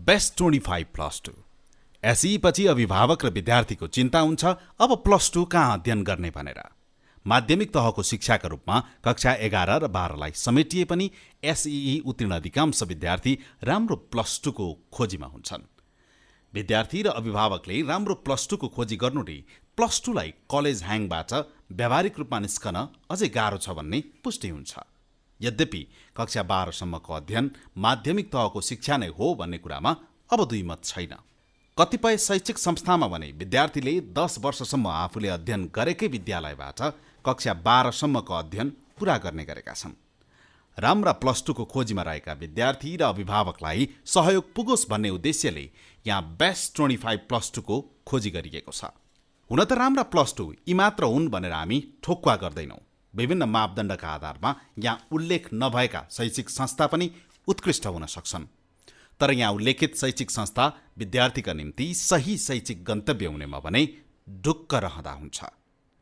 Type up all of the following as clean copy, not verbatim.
Best 25+2 एसई पछि अभिभावक र विद्यार्थीको चिन्ता हुन्छ अब +2 कहाँ अध्ययन गर्ने भनेर। माध्यमिक तहको शिक्षाका रूपमा कक्षा 11 र 12लाई समेटिए पनि एसई उत्तीर्ण अधिकांश विद्यार्थी राम्रो +2 को खोजीमा हुन्छन्। विद्यार्थी र अभिभावकले राम्रो +2 को खोजी गर्नु रे +2 लाई कलेज ह्याङबाट व्यावहारिक रूपमा निस्कन अझै गाह्रो छ भन्ने पुष्टि हुन्छ। यद्यपि कक्षा 12 सम्मको अध्ययन माध्यमिक तहको शिक्षा नै हो भन्ने कुरामा अब दुई मत छैन। कतिपय शैक्षिक संस्थामा भने विद्यार्थीले 10 वर्षसम्म आफूले अध्ययन गरेकै विद्यालयबाट कक्षा 12 सम्मको अध्ययन पूरा गर्ने गरेका छन्। राम्रा +2 को खोजीमा रहेका विद्यार्थी र अभिभावकलाई सहयोग पुगोस् भन्ने उद्देश्यले यहाँ बेस्ट 25+2 को खोजी गरिएको छ। हुन त राम्रा +2 यी मात्र हुन् भनेर हामी ठोक्वा गर्दैनौँ। विभिन्न मापदण्डका आधारमा यहाँ उल्लेख नभएका शैक्षिक संस्था पनि उत्कृष्ट हुन सक्छन्। तर यहाँ उल्लेखित शैक्षिक संस्था विद्यार्थीका निम्ति सही शैक्षिक गन्तव्य हुनेमा भने ढुक्क रहँदा हुन्छ।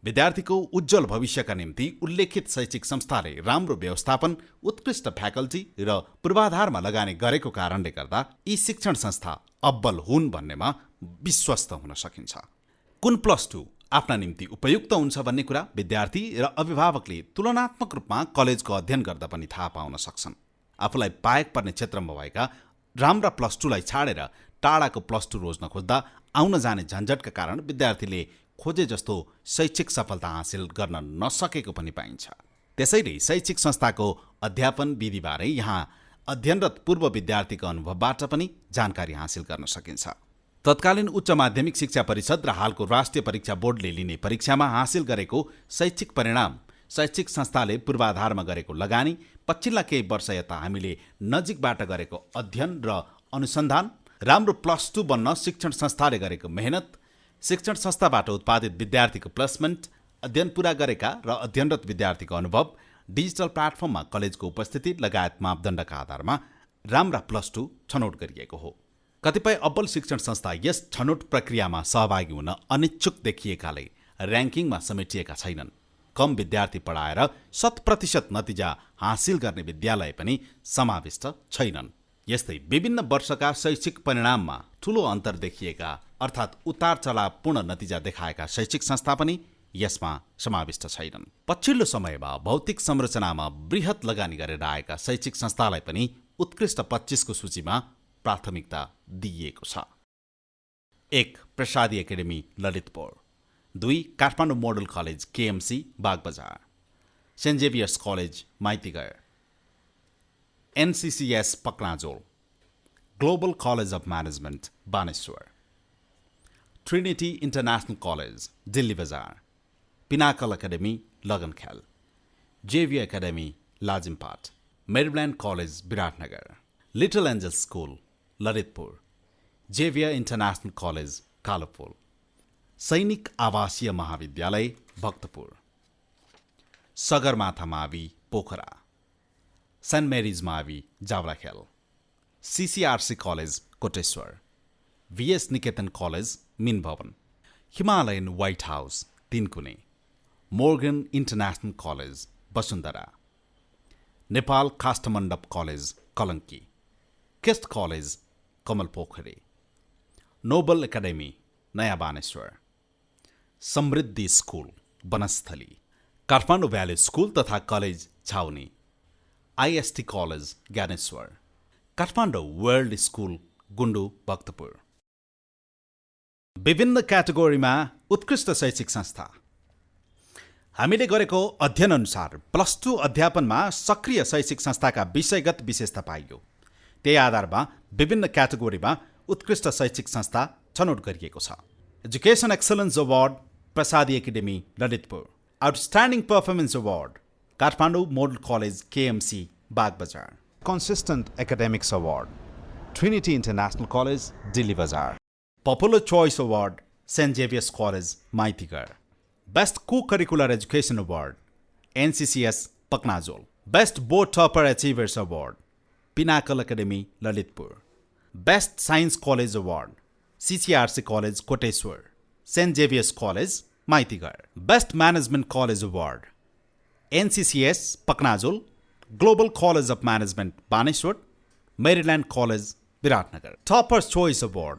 विद्यार्थीको उज्जवल भविष्यका निम्ति उल्लेखित शैक्षिक संस्थाले राम्रो व्यवस्थापन, उत्कृष्ट फ्याकल्टी र पूर्वाधारमा लगानी गरेको कारणले गर्दा यी शिक्षण संस्था अब्बल हुन् भन्नेमा विश्वस्त हुन सकिन्छ। कुन +2 आफ्ना निम्ति उपयुक्त हुन्छ भन्ने कुरा विद्यार्थी र अभिभावकले तुलनात्मक रूपमा कलेजको अध्ययन गर्दा पनि थाहा पाउन सक्छन्। आफूलाई पाएक पर्ने क्षेत्रमा भएका राम्रा +2 लाई छाडेर टाढाको +2 रोज्न खोज्दा आउन जाने झन्झटका कारण विद्यार्थीले खोजे जस्तो शैक्षिक सफलता हासिल गर्न नसकेको पनि पाइन्छ। त्यसैले शैक्षिक संस्थाको अध्यापन विधिबारे यहाँ अध्ययनरत पूर्व विद्यार्थीको अनुभवबाट पनि जानकारी हासिल गर्न सकिन्छ। तत्कालीन उच्च माध्यमिक शिक्षा परिषद र हालको राष्ट्रिय परीक्षा बोर्डले लिने परीक्षामा हासिल गरेको शैक्षिक परिणाम, शैक्षिक संस्थाले पूर्वाधारमा गरेको लगानी, पछिल्ला केही वर्ष यता हामीले नजिकबाट गरेको अध्ययन र अनुसन्धान, राम्रो +2 बन्न शिक्षण संस्थाले गरेको मेहनत, शिक्षण संस्थाबाट उत्पादित विद्यार्थीको प्लेसमेन्ट, अध्ययन पूरा गरेका र अध्ययनरत विद्यार्थीको अनुभव, डिजिटल प्लेटफर्ममा कलेजको उपस्थिति लगायत मापदण्डका आधारमा राम्रा +2 छनौट गरिएको हो। कतिपय अब्बल शिक्षण संस्था यस छनौट प्रक्रियामा सहभागी हुन अनिच्छुक देखिएकाले र्याङ्किङमा समेटिएका छैनन्। कम विद्यार्थी पढाएर 100% नतिजा हासिल गर्ने विद्यालय पनि समाविष्ट छैनन्। यस्तै विभिन्न वर्षका शैक्षिक परिणाममा ठूलो अन्तर देखिएका अर्थात् उतार चढावपूर्ण नतिजा देखाएका शैक्षिक संस्था पनि यसमा समाविष्ट छैनन्। पछिल्लो समयमा भौतिक संरचनामा बृहत लगानी गरेर आएका शैक्षिक संस्थालाई पनि उत्कृष्ट 25 को सूचीमा प्राथमिकता दिइएको छ। 1. Prasadi Academy Lalitpur, 2. Kathmandu Model College KMC Bagbazar, Saint Xavier's College Maitighar, NCCS Pakrajol, Global College of Management Baneshwar, Trinity International College Dilli Bazar, Pinnacle Academy Lagankhel, Xavier Academy Lazimpat, Maryland College Biratnagar, Little Angels School Lalitpur, Xavier International College Kalopul, Sainik Awasiya महाविद्यालय भक्तपुर, सगरमाथा मावि पोखरा, सेन्ट मेरिज मावि Jawalakhel, CCRC College Koteshwar, VS Niketan College Minbhawan, Himalayan White House Tinkune, Morgan International College Vasundhara, Nepal Kasthamandap College Kalanki, KEST College Kamalpokhari, Noble Academy Naya Baneshwar, Samriddhi School Vanasthali, Kathmandu Valley School तथा College Chhauni, IST College Gyaneshwar, Kathmandu World School Gundu Bhaktapur. विभिन्न क्याटेगोरीमा उत्कृष्ट शैक्षिक संस्था। हामीले गरेको अध्ययन अनुसार +2 अध्यापनमा सक्रिय शैक्षिक संस्थाका विषयगत विशेषता पाइयो। त्यही आधारमा विभिन्न क्याटेगोरीमा उत्कृष्ट शैक्षिक संस्था छनौट गरिएको छ। Education excellence award Prasadi Academy Lalitpur, outstanding performance award Kathmandu Model College KMC Bagbazar, consistent academics award Trinity International College Dilli Bazar, popular choice award Saint Xavier's College Maitighar, best co curricular education award NCCS Paknajol, best board topper achievers award Pinnacle Academy Lalitpur, best science college award CCRC College Koteshwar, Saint Xavier's College Maitighar, best management college award NCCS Paknajol, Global College of Management Baneshwar, Maryland College Biratnagar. Toppers choice award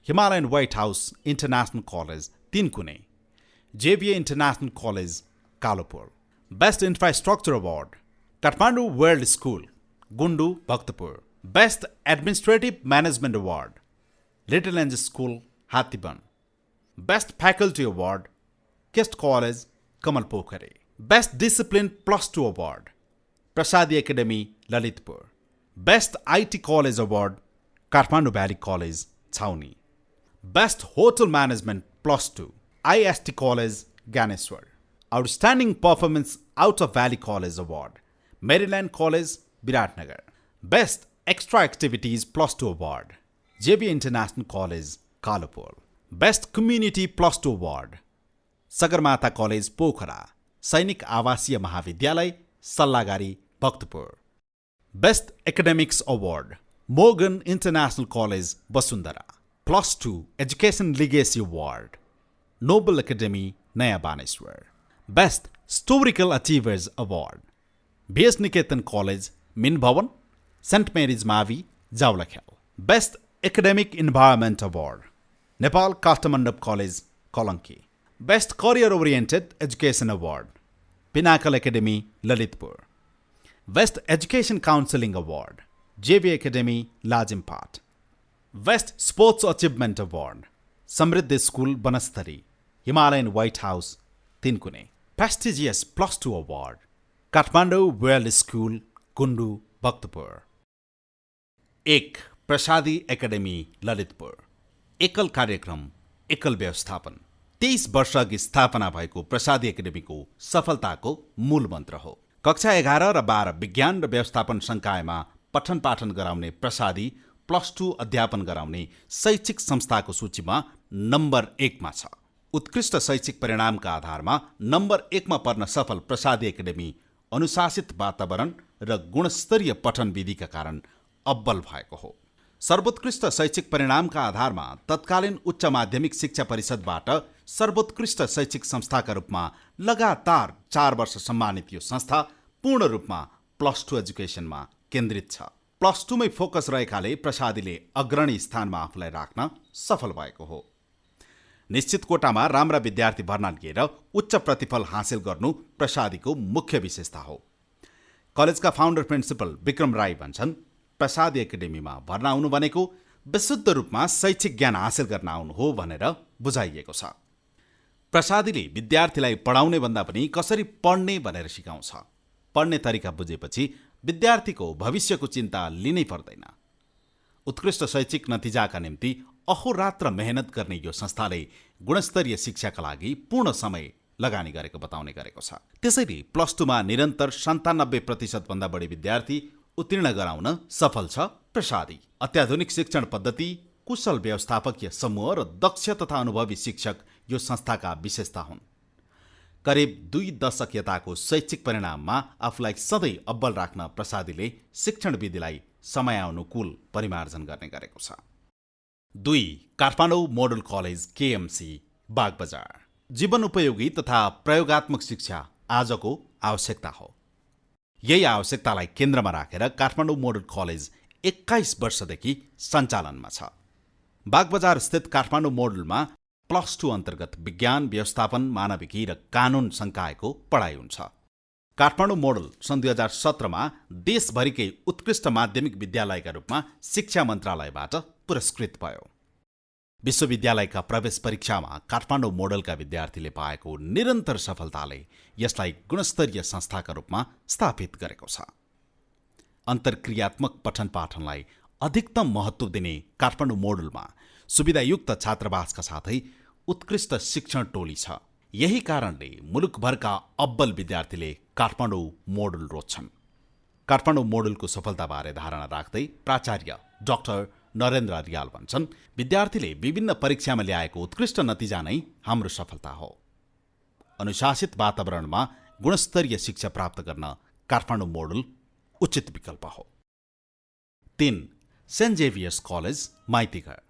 Himalayan White House International College Tinkune, JBA International College Kalopur. Best infrastructure award Kathmandu World School Gundu Bhaktapur. Best administrative management award Little Angel School Hattiban. Best faculty award KEST College Kamal Pokhari. Best discipline +2 award Prasadi Academy Lalitpur. Best IT college award Kathmandu Valley College Chhauni. Best hotel management +2 IST College Gyaneshwar. Outstanding performance out of valley college award Maryland college Biratnagar. Best extra activities +2 award JB International College Kalopur. Best community +2 award Sagarmatha College Pokhara Sainik Awasiya Mahavidyalaya Sallaghari Bhaktapur. Best academics award Morgan International College Vasundhara. +2 education legacy award Noble Academy Naya Baneshwar. Best historical achievers award VS Niketan College Min Bhawan Saint Mary's मावी Jawalakhel. Best academic environment award Nepal Kasthamandap College Kalanki. Best career oriented education award Pinnacle Academy Lalitpur. Best education counselling award JB Academy Lazimpat. Best sports achievement award Samriddhi School Banasthali Himalayan White House Tinkune. Prestigious +2 award Kathmandu World School Gundu Bhaktapur. 1 Prasadi Academy Lalitpur. एकल कार्यक्रम एकल व्यवस्थापन 23 वर्ष अघि स्थापना भएको प्रसादी एकेडमीको सफलताको मूल मन्त्र हो। कक्षा 11 र 12 विज्ञान र व्यवस्थापन संकायमा पठन पाठन गराउने प्रसादी +2 अध्यापन गराउने शैक्षिक संस्थाको सूचीमा नम्बर 1 मा छ। उत्कृष्ट शैक्षिक परिणामका आधारमा नम्बर 1 मा पर्न सफल प्रसादी एकेडमी अनुशासित वातावरण र गुणस्तरीय पठन विधिका कारण अब्बल भएको हो। सर्वोत्कृष्ट शैक्षिक परिणामका आधारमा तत्कालीन उच्च माध्यमिक शिक्षा परिषदबाट सर्वोत्कृष्ट शैक्षिक संस्थाका रूपमा लगातार 4 वर्ष सम्मानित यो संस्था पूर्ण रूपमा +2 एजुकेसनमा केन्द्रित छ। +2 मै फोकस रहेकाले प्रसादीले अग्रणी स्थानमा आफूलाई राख्न सफल भएको हो। निश्चित कोटामा राम्रा विद्यार्थी भर्ना लिएर उच्च प्रतिफल हासिल गर्नु प्रसादीको मुख्य विशेषता हो। कलेजका फाउन्डर प्रिन्सिपल विक्रम राई भन्छन् प्रसादी एकेडेमीमा भर्ना आउनु भनेको विशुद्ध रूपमा शैक्षिक ज्ञान हासिल गर्न आउनु हो भनेर बुझाइएको छ। प्रसादीले विद्यार्थीलाई पढाउने भन्दा पनि कसरी पढ्ने भनेर सिकाउँछ। पढ्ने तरिका बुझेपछि विद्यार्थीको भविष्यको चिन्ता लिनै पर्दैन। उत्कृष्ट शैक्षिक नतिजाका निम्ति अहोरात्र मेहनत गर्ने यो संस्थाले गुणस्तरीय शिक्षाका लागि पूर्ण समय लगानी गरेको बताउने गरेको छ। त्यसैले +2 मा निरन्तर 97% भन्दा बढी विद्यार्थी उत्तीर्ण गराउन सफल छ प्रसादी। अत्याधुनिक शिक्षण पद्धति, कुशल व्यवस्थापकीय समूह र दक्ष तथा अनुभवी शिक्षक यो संस्थाका विशेषता हुन्। करिब 2 दशक यताको शैक्षिक परिणाममा आफूलाई सधैँ अब्बल राख्न प्रसादीले शिक्षण विधिलाई समयानुकूल परिमार्जन गर्ने गरेको छ। 2 Kathmandu Model College KMC Bagbazar. जीवन उपयोगी तथा प्रयोगात्मक शिक्षा आजको आवश्यकता हो। यही आवश्यकतालाई केन्द्रमा राखेर काठमाडौँ मोडल कलेज 21 वर्षदेखि सञ्चालनमा छ। बागबजार स्थित काठमाडौँ मोडलमा +2 अन्तर्गत विज्ञान, व्यवस्थापन, मानविकी र कानुन संकायको पढाइ हुन्छ। काठमाडौँ मोडल सन् 2017 मा देशभरिकै उत्कृष्ट माध्यमिक विद्यालयका रूपमा शिक्षा मन्त्रालयबाट पुरस्कृत भयो। विश्वविद्यालयका प्रवेश परीक्षामा काठमाडौँ मोडलका विद्यार्थीले पाएको निरन्तर सफलताले यसलाई गुणस्तरीय संस्थाका रूपमा स्थापित गरेको छ। अन्तर्क्रियात्मक पठन पाठनलाई अधिकतम महत्त्व दिने काठमाडौँ मोडलमा सुविधायुक्त छात्रावासका साथै उत्कृष्ट शिक्षण टोली छ। यही कारणले मुलुकभरका अब्बल विद्यार्थीले काठमाडौँ मोडल रोज्छन्। काठमाडौँ मोडलको सफलताबारे धारणा राख्दै प्राचार्य डाक्टर नरेन्द्र रियाल भन्छन्, विद्यार्थीले विभिन्न परीक्षामा ल्याएको उत्कृष्ट नतिजा नै हाम्रो सफलता हो। अनुशासित वातावरणमा गुणस्तरीय शिक्षा प्राप्त गर्न काठमाडौँ मोडल उचित विकल्प हो। 3 सेन्ट जेभियर्स कलेज माइतीघर।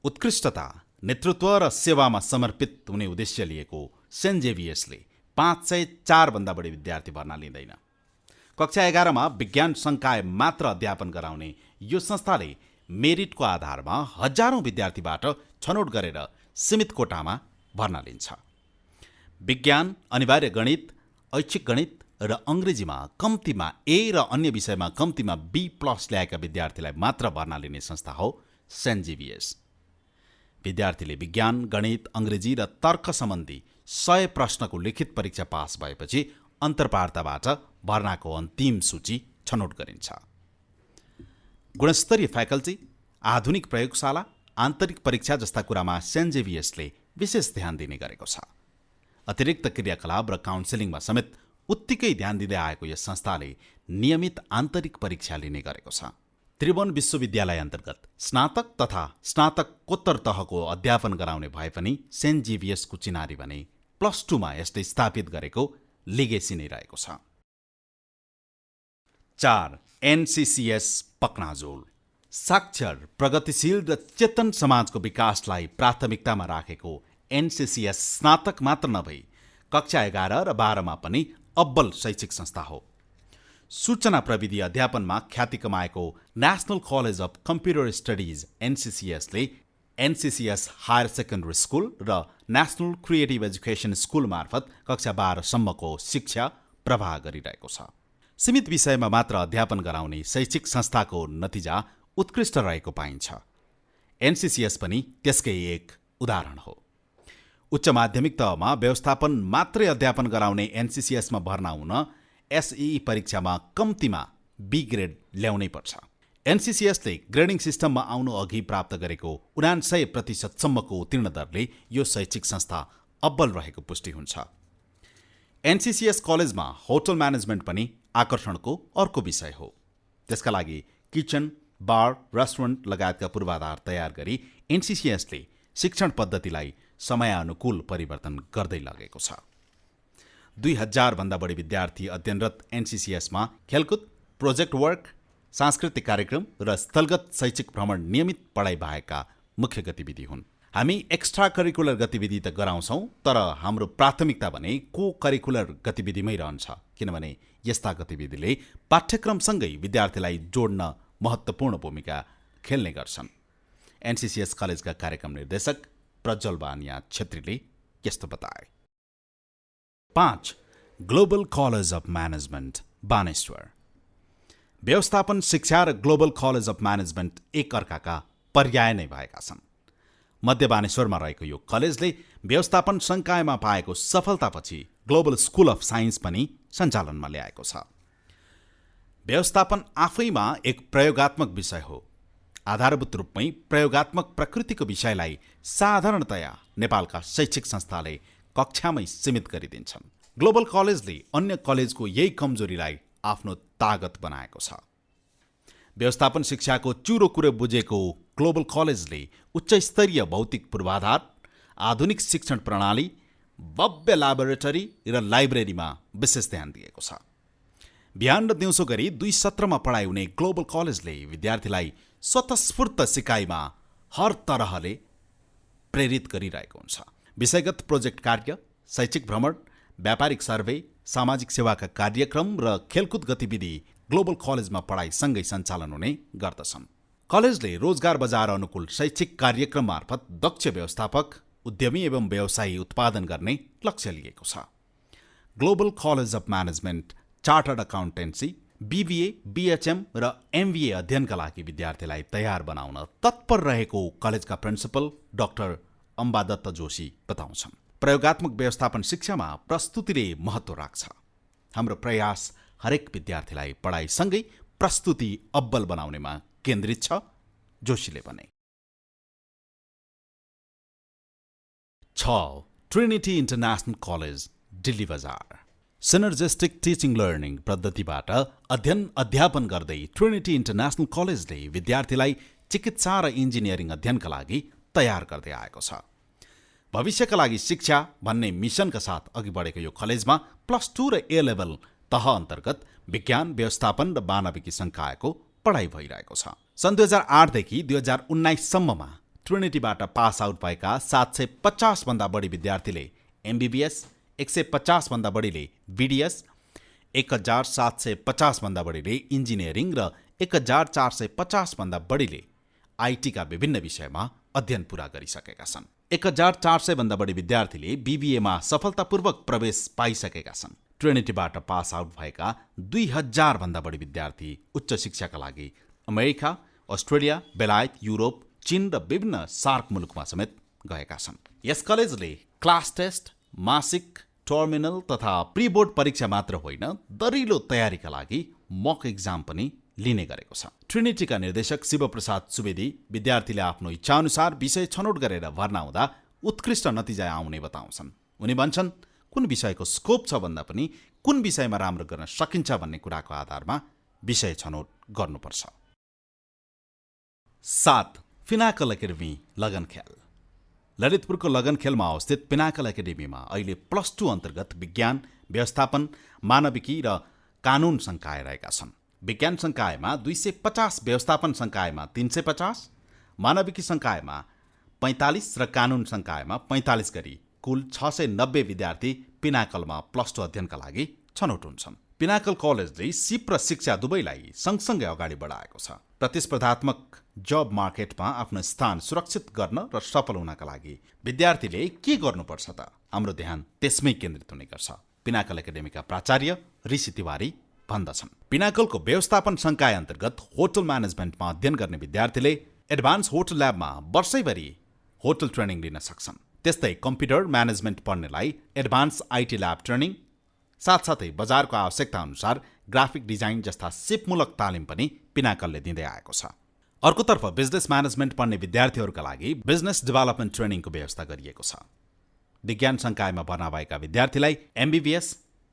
उत्कृष्टता, नेतृत्व र सेवामा समर्पित हुने उद्देश्य लिएको सेन्ट जेभियर्सले 504 भन्दा बढी विद्यार्थी भर्ना लिँदैन। कक्षा 11मा विज्ञान संकाय मात्र अध्यापन गराउने यो संस्थाले मेरिटको आधारमा हजारौं विद्यार्थीबाट छनौट गरेर सीमित कोटामा भर्ना लिन्छ। विज्ञान, अनिवार्य गणित, ऐच्छिक गणित र अङ्ग्रेजीमा कम्तीमा ए र अन्य विषयमा कम्तीमा B+ ल्याएका विद्यार्थीलाई मात्र भर्ना लिने संस्था हो सेन्ट जेभियर्स। विद्यार्थीले विज्ञान, गणित, अङ्ग्रेजी र तर्क सम्बन्धी 100 प्रश्नको लिखित परीक्षा पास भएपछि अन्तर्वार्ताबाट भर्नाको अन्तिम सूची छनौट गरिन्छ। गुणस्तरीय फ्याकल्टी, आधुनिक प्रयोगशाला, आन्तरिक परीक्षा जस्ता कुरामा सेन्ट जेभियर्सले विशेष ध्यान दिने गरेको छ। अतिरिक्त क्रियाकलाप र काउन्सेलिङमा समेत उत्तिकै ध्यान दिँदै आएको यस संस्थाले नियमित आन्तरिक परीक्षा लिने गरेको छ। त्रिभुवन विश्वविद्यालय अन्तर्गत स्नातक तथा स्नातकोत्तर तहको अध्यापन गराउने भए पनि सेन्ट जेभियर्सको चिनारी भने +2मा यसले स्थापित गरेको लिगेसी नै रहेको छ। 4. NCCS पक्नाजोल। साक्षर, प्रगतिशील र चेतन समाजको विकासलाई प्राथमिकतामा राखेको NCCS स्नातक मात्र नभई कक्षा 11 र 12मा पनि अब्बल शैक्षिक संस्था हो। सूचना प्रविधि अध्यापनमा ख्याति कमाएको National College of Computer Studies NCCSले NCCS हायर सेकेन्डरी स्कुल र नेशनल क्रिएटिभ एजुकेसन स्कुल मार्फत कक्षा 12सम्मको शिक्षा प्रवाह गरिरहेको छ। सीमित विषयमा मात्र अध्यापन गराउने शैक्षिक संस्थाको नतिजा उत्कृष्ट रहेको पाइन्छ। NCCS पनि त्यसकै एक उदाहरण हो। उच्च माध्यमिक तहमा व्यवस्थापन मात्रै अध्यापन गराउने NCCSमा भर्ना हुन SEE परीक्षामा कम्तीमा B ग्रेड ल्याउनै पर्छ। NCCSले ग्रेडिङ सिस्टममा आउनु अघि प्राप्त गरेको 99% उत्तीर्ण दरले यो शैक्षिक संस्था अब्बल रहेको पुष्टि हुन्छ। NCCS कलेजमा होटल म्यानेजमेन्ट पनि आकर्षणको अर्को विषय हो। त्यसका लागि किचन, बार, रेस्टुरेन्ट लगायतका पूर्वाधार तयार गरी NCCSले शिक्षण पद्धतिलाई समयानुकूल परिवर्तन गर्दै लगेको छ। 2000 भन्दा बढी विद्यार्थी अध्ययनरत NCCSमा खेलकुद, प्रोजेक्ट वर्क, सांस्कृतिक कार्यक्रम र स्थलगत शैक्षिक भ्रमण नियमित पढाइ बाहेकका मुख्य गतिविधि हुन्। हामी एक्स्ट्रा करिकुलर गतिविधि त गराउँछौँ, तर हाम्रो प्राथमिकता भने को करिकुलर गतिविधिमै रहन्छ, किनभने यस्ता गतिविधिले पाठ्यक्रमसँगै विद्यार्थीलाई जोड्न महत्त्वपूर्ण भूमिका खेल्ने गर्छन्। NCCS कलेजका कार्यक्रम निर्देशक प्रज्वल बानिया छेत्रीले यस्तो बताए। 5. Global College of Management Baneshwar. व्यवस्थापन शिक्षा र ग्लोबल कलेज अफ म्यानेजमेन्ट एक अर्काका पर्याय नै भएका छन्। मध्य बानेश्वरमा रहेको यो कलेजले व्यवस्थापन संकायमा पाएको सफलतापछि ग्लोबल स्कुल अफ साइन्स पनि सञ्चालनमा ल्याएको छ। व्यवस्थापन आफैमा एक प्रयोगात्मक विषय हो। आधारभूत रूपमै प्रयोगात्मक प्रकृतिको विषयलाई साधारणतया नेपालका शैक्षिक संस्थाले कक्षामै सीमित गरिदिन्छन्। ग्लोबल कलेजले अन्य कलेजको यही कमजोरीलाई आफ्नो तागत बनाएको छ। व्यवस्थापन शिक्षाको चुरो कुरो बुझेको ग्लोबल कलेजले उच्चस्तरीय भौतिक पूर्वाधार, आधुनिक शिक्षण प्रणाली, भव्य ल्याबोरेटरी र लाइब्रेरीमा विशेष ध्यान दिएको छ। बिहान र दिउँसो गरी 2 सत्रमा पढाइ हुने ग्लोबल कलेजले विद्यार्थीलाई स्वतस्फूर्त सिकाइमा हर तरहले प्रेरित गरिरहेको हुन्छ। विषयगत प्रोजेक्ट कार्य, शैक्षिक भ्रमण, व्यापारिक सर्वे, सामाजिक सेवाका कार्यक्रम र खेलकुद गतिविधि ग्लोबल कलेजमा पढाइसँगै सञ्चालन हुने गर्दछन्। कलेजले रोजगार बजार अनुकूल शैक्षिक कार्यक्रम मार्फत दक्ष व्यवस्थापक, उद्यमी एवं व्यवसायी उत्पादन गर्ने लक्ष्य लिएको छ। Global College of management chartered accountancy, BBA, BHM र MBA अध्ययनका लागि विद्यार्थीलाई तयार बनाउन तत्पर रहेको कलेजका प्रिन्सिपल डाक्टर अम्बादत्त जोशी बताउँछन्। प्रयोगात्मक व्यवस्थापन शिक्षामा प्रस्तुतिले महत्त्व राख्छ। हाम्रो प्रयास हरेक विद्यार्थीलाई पढाइसँगै प्रस्तुति अब्बल बनाउनेमा केन्द्रित छ, जोशीले भने। 6. ट्रिनिटी इन्टरनेसनल कलेज दिल्ली बजार। सिनर्जेस्टिक टिचिङ लर्निङ पद्धतिबाट अध्ययन अध्यापन गर्दै ट्रिनिटी इन्टरनेसनल कलेजले विद्यार्थीलाई चिकित्सा र इन्जिनियरिङ अध्ययनका लागि तयार गर्दै आएको छ। भविष्यका लागि शिक्षा भन्ने मिसनका साथ अघि बढेको यो कलेजमा +2 र A लेभल तह अन्तर्गत विज्ञान, व्यवस्थापन र मानविकी संकायको पढाइ भइरहेको छ। सन् 2008 देखि 2019 सम्ममा ट्रिनिटीबाट पास आउट भएका 750 भन्दा बढी विद्यार्थीले MBBS, 150 भन्दा बढीले BDS, 1750 भन्दा बढीले इन्जिनियरिङ र 1450 भन्दा बढीले आइटीका विभिन्न विषयमा अध्ययन पूरा गरिसकेका छन्। 1400 भन्दा बढी विद्यार्थीले बीबीएमा सफलतापूर्वक प्रवेश पाइसकेका छन्। ट्रिनिटीबाट पास आउट भएका 2000 भन्दा बढी विद्यार्थी उच्च शिक्षाका लागि अमेरिका, अस्ट्रेलिया, बेलायत, युरोप, चीन र विभिन्न सार्क मुलुकमा समेत गएका छन्। यस कलेजले क्लास टेस्ट, मासिक, टर्मिनल तथा प्री बोर्ड परीक्षा मात्र होइन, दरिलो तयारीका लागि मक एक्जाम पनि लिने गरेको छ। ट्रिनिटीका निर्देशक शिवप्रसाद सुवेदी विद्यार्थीले आफ्नो इच्छाअनुसार विषय छनौट गरेर भर्ना हुँदा उत्कृष्ट नतिजा आउने बताउँछन्। उनी भन्छन्, कुन विषयको स्कोप छ भन्दा पनि कुन विषयमा राम्रो गर्न सकिन्छ भन्ने कुराको आधारमा विषय छनौट गर्नुपर्छ। 7. Pinnacle Academy लगनखेल। ललितपुरको लगनखेलमा अवस्थित पिनाकल एकाडेमीमा अहिले +2 अन्तर्गत विज्ञान, व्यवस्थापन, मानविकी र कानुन संकाय रहेका छन्। विज्ञान संकायमा 250, व्यवस्थापन संकायमा 350, मानविकी संकायमा 45 र कानुन संकायमा 45 गरी कुल 690 विद्यार्थी पिनाकलमा +2 अध्ययनका लागि छनौट हुन्छन्। पिनाकल कलेजले सिप र शिक्षा दुवैलाई सँगसँगै अगाडि बढाएको छ। प्रतिस्पर्धात्मक जब मार्केटमा आफ्नो स्थान सुरक्षित गर्न र सफल हुनका लागि विद्यार्थीले के गर्नुपर्छ त? हाम्रो ध्यान त्यसमै केन्द्रित हुने गर्छ। पिनाकल एकाडेमीका प्राचार्य ऋषि तिवारी भन्दछन्। पिनाकलको व्यवस्थापन संकाय अन्तर्गत होटल म्यानेजमेन्टमा अध्ययन गर्ने विद्यार्थीले एडभान्स होटल ल्याबमा वर्षैभरि होटल ट्रेनिङ लिन सक्छन्। त्यस्तै कम्प्युटर म्यानेजमेन्ट पढ्नेलाई एडभान्स आइटी ल्याब ट्रेनिङ, साथसाथै बजारको आवश्यकता अनुसार ग्राफिक डिजाइन जस्ता सिपमूलक तालिम पनि पिनाकलले दिँदै आएको छ। अर्कोतर्फ बिजनेस म्यानेजमेन्ट पढ्ने विद्यार्थीहरूका लागि बिजनेस डेभलपमेन्ट ट्रेनिङको व्यवस्था गरिएको छ। विज्ञान संकायमा भर्ना भएका विद्यार्थीलाई एमबीबीएस,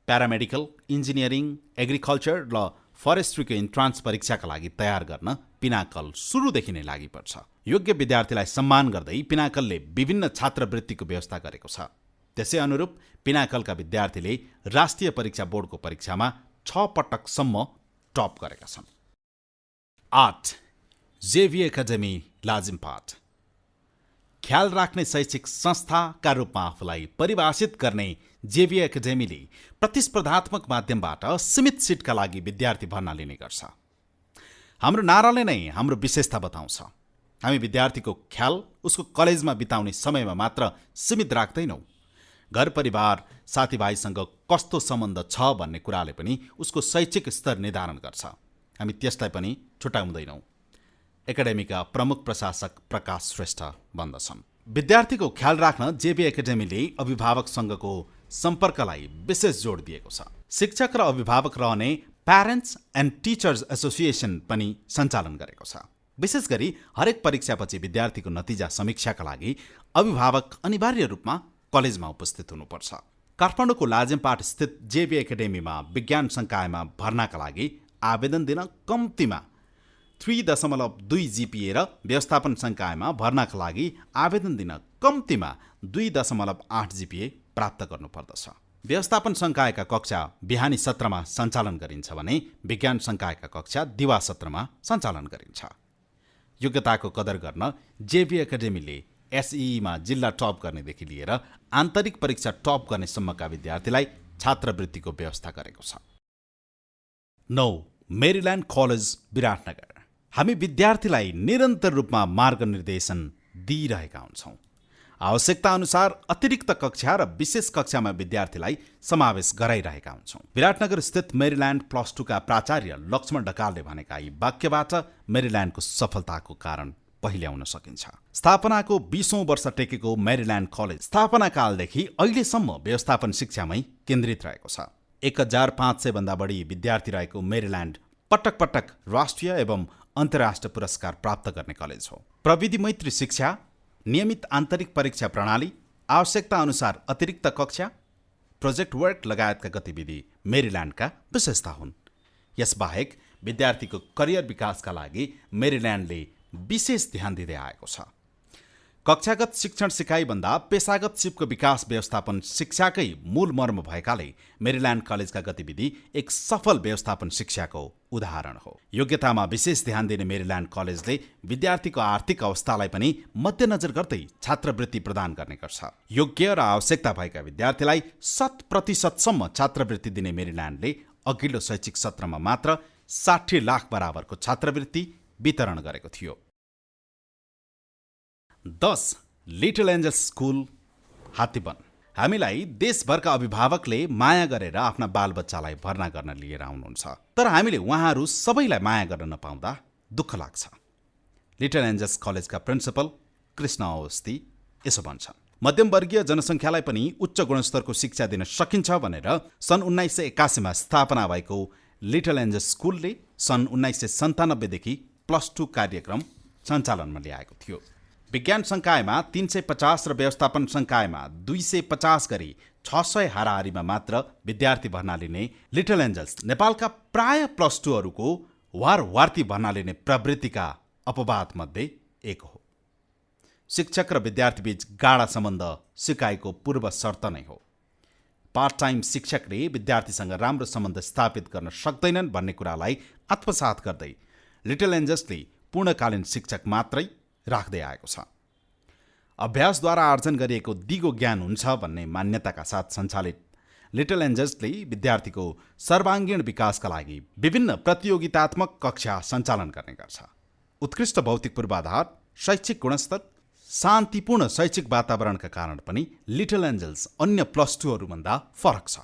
प्यारामेडिकल, इन्जिनियरिङ, एग्रिकल्चर र फरेस्ट्रीको इन्ट्रान्स परीक्षाका लागि तयार गर्न पिनाकल सुरुदेखि नै लागि पर्छ। योग्य विद्यार्थीलाई सम्मान गर्दै पिनाकलले विभिन्न छात्रवृत्तिको व्यवस्था गरेको छ। त्यसै अनुरूप पिनाकलका विद्यार्थीले राष्ट्रिय परीक्षा बोर्डको परीक्षामा 6 पटकसम्म टप गरेका छन्। 8. जेभी एकाडेमी लाजिमपाट। ख्याल राख्ने शैक्षिक संस्थाका रूपमा आफूलाई परिभाषित गर्ने जेभी एकाडेमीले प्रतिस्पर्धात्मक माध्यमबाट सीमित सिटका लागि विद्यार्थी भर्ना लिने गर्छ। हाम्रो नाराले नै हाम्रो विशेषता बताउँछ। हामी विद्यार्थीको ख्याल उसको कलेजमा बिताउने समयमा मात्र सीमित राख्दैनौँ। घर परिवार, साथीभाइसँग कस्तो सम्बन्ध छ भन्ने कुराले पनि उसको शैक्षिक स्तर निर्धारण गर्छ। हामी त्यसलाई पनि छुटाउँदैनौँ। एकाडेमीका प्रमुख प्रशासक प्रकाश श्रेष्ठ भन्दछन्। विद्यार्थीको ख्याल राख्न जेभी एकाडेमीले अभिभावकसँगको सम्पर्कलाई विशेष जोड दिएको छ। शिक्षक र अभिभावक रहने प्यारेन्ट्स एन्ड टिचर्स एसोसिएसन पनि सञ्चालन गरेको छ। विशेष गरी हरेक परीक्षापछि विद्यार्थीको नतिजा समीक्षाका लागि अभिभावक अनिवार्य रूपमा कलेजमा उपस्थित हुनुपर्छ। काठमाडौँको लाजिमपाट स्थित जेभी एकाडेमीमा विज्ञान संकायमा भर्नाका लागि आवेदन दिन कम्तीमा 3.2 जीपीए र व्यवस्थापन संकायमा भर्नाका लागि आवेदन दिन कम्तीमा 2.8 जीपीए प्राप्त गर्नुपर्दछ। व्यवस्थापन संकायका कक्षा बिहानी सत्रमा सञ्चालन गरिन्छ भने विज्ञान संकायका कक्षा दिवा सत्रमा सञ्चालन गरिन्छ। योग्यताको कदर गर्न जेभी एकाडेमीले एसईमा जिल्ला टप गर्नेदेखि लिएर आन्तरिक परीक्षा टप गर्नेसम्मका विद्यार्थीलाई छात्रवृत्तिको व्यवस्था गरेको छ। 9. Maryland College Biratnagar. हामी विद्यार्थीलाई निरन्तर रूपमा मार्गनिर्देशन दिइरहेका हुन्छौँ। आवश्यकता अनुसार अतिरिक्त कक्षा र विशेष कक्षामा विद्यार्थीलाई समावेश गराइरहेका हुन्छौँ। विराटनगर स्थित मेरील्यान्ड +2 का प्राचार्य लक्ष्मण ढकालले भनेका यी वाक्यबाट मेरील्यान्डको सफलताको कारण पहिल्याउन सकिन्छ। स्थापनाको 20औं वर्ष टेकेको मेरील्यान्ड कलेज स्थापना कालदेखि अहिलेसम्म व्यवस्थापन शिक्षामै केन्द्रित रहेको छ। 1500 भन्दा बढी विद्यार्थी रहेको मेरील्यान्ड पटक पटक राष्ट्रिय एवं अन्तर्राष्ट्रिय पुरस्कार प्राप्त गर्ने कलेज हो। प्रविधि मैत्री शिक्षा, नियमित आन्तरिक परीक्षा प्रणाली, आवश्यकता अनुसार अतिरिक्त कक्षा, प्रोजेक्ट वर्क लगायतका गतिविधि मेरील्यान्डका विशेषता हुन्। यसबाहेक विद्यार्थीको करियर विकासका लागि मेरील्यान्डले विशेष ध्यान दिँदै आएको छ। कक्षागत शिक्षण सिकाइभन्दा पेशागत सिपको विकास व्यवस्थापन शिक्षाकै मूल मर्म भएकाले मेरील्यान्ड कलेजका गतिविधि एक सफल व्यवस्थापन शिक्षाको उदाहरण हो। योग्यतामा विशेष ध्यान दिने मेरील्यान्ड कलेजले विद्यार्थीको आर्थिक अवस्थालाई पनि मध्यनजर गर्दै छात्रवृत्ति प्रदान गर्ने गर्छ। योग्य र आवश्यकता भएका विद्यार्थीलाई 100% छात्रवृत्ति दिने मेरील्यान्डले अघिल्लो शैक्षिक सत्रमा मात्र 60 लाख बराबरको छात्रवृत्ति वितरण गरेको थियो। 10. Little Angels School Hattiban. हामीलाई देशभरका अभिभावकले माया गरेर आफ्ना बालबच्चालाई भर्ना गर्न लिएर आउनुहुन्छ, तर हामीले उहाँहरू सबैलाई माया गर्न नपाउँदा दुःख लाग्छ। लिटल एन्जल्स कलेजका प्रिन्सिपल कृष्ण अवस्थी यसो भन्छन्, मध्यमवर्गीय जनसङ्ख्यालाई पनि उच्च गुणस्तरको शिक्षा दिन सकिन्छ भनेर सन् 1981 स्थापना भएको लिटल एन्जल्स स्कुलले सन् 1997 देखि +2 कार्यक्रम सञ्चालनमा ल्याएको थियो। विज्ञान संकायमा 350 र व्यवस्थापन संकायमा 250 गरी 600 हाराहारीमा मात्र विद्यार्थी भर्ना लिने लिटल एन्जल्स नेपालका प्राय +2हरूको वारवार्ती भर्ना लिने प्रवृत्तिका अपवाद मध्ये एक हो। शिक्षक र विद्यार्थीबीच गाढा सम्बन्ध सिकाइको पूर्व शर्त नै हो। पार्ट टाइम शिक्षकले विद्यार्थीसँग राम्रो सम्बन्ध स्थापित गर्न सक्दैनन् भन्ने कुरालाई आत्मसात गर्दै लिटल एन्जल्सले पूर्णकालीन शिक्षक मात्रै राख्दै आएको छ। अभ्यासद्वारा आर्जन गरिएको दिगो ज्ञान हुन्छ भन्ने मान्यताका साथ सञ्चालित लिटल एन्जल्सले विद्यार्थीको सर्वाङ्गीण विकासका लागि विभिन्न प्रतियोगितात्मक कक्षा सञ्चालन गर्ने गर्छ। उत्कृष्ट भौतिक पूर्वाधार, शैक्षिक गुणस्तर, शान्तिपूर्ण शैक्षिक वातावरणका कारण पनि लिटल एन्जल्स अन्य +2हरूभन्दा फरक छ।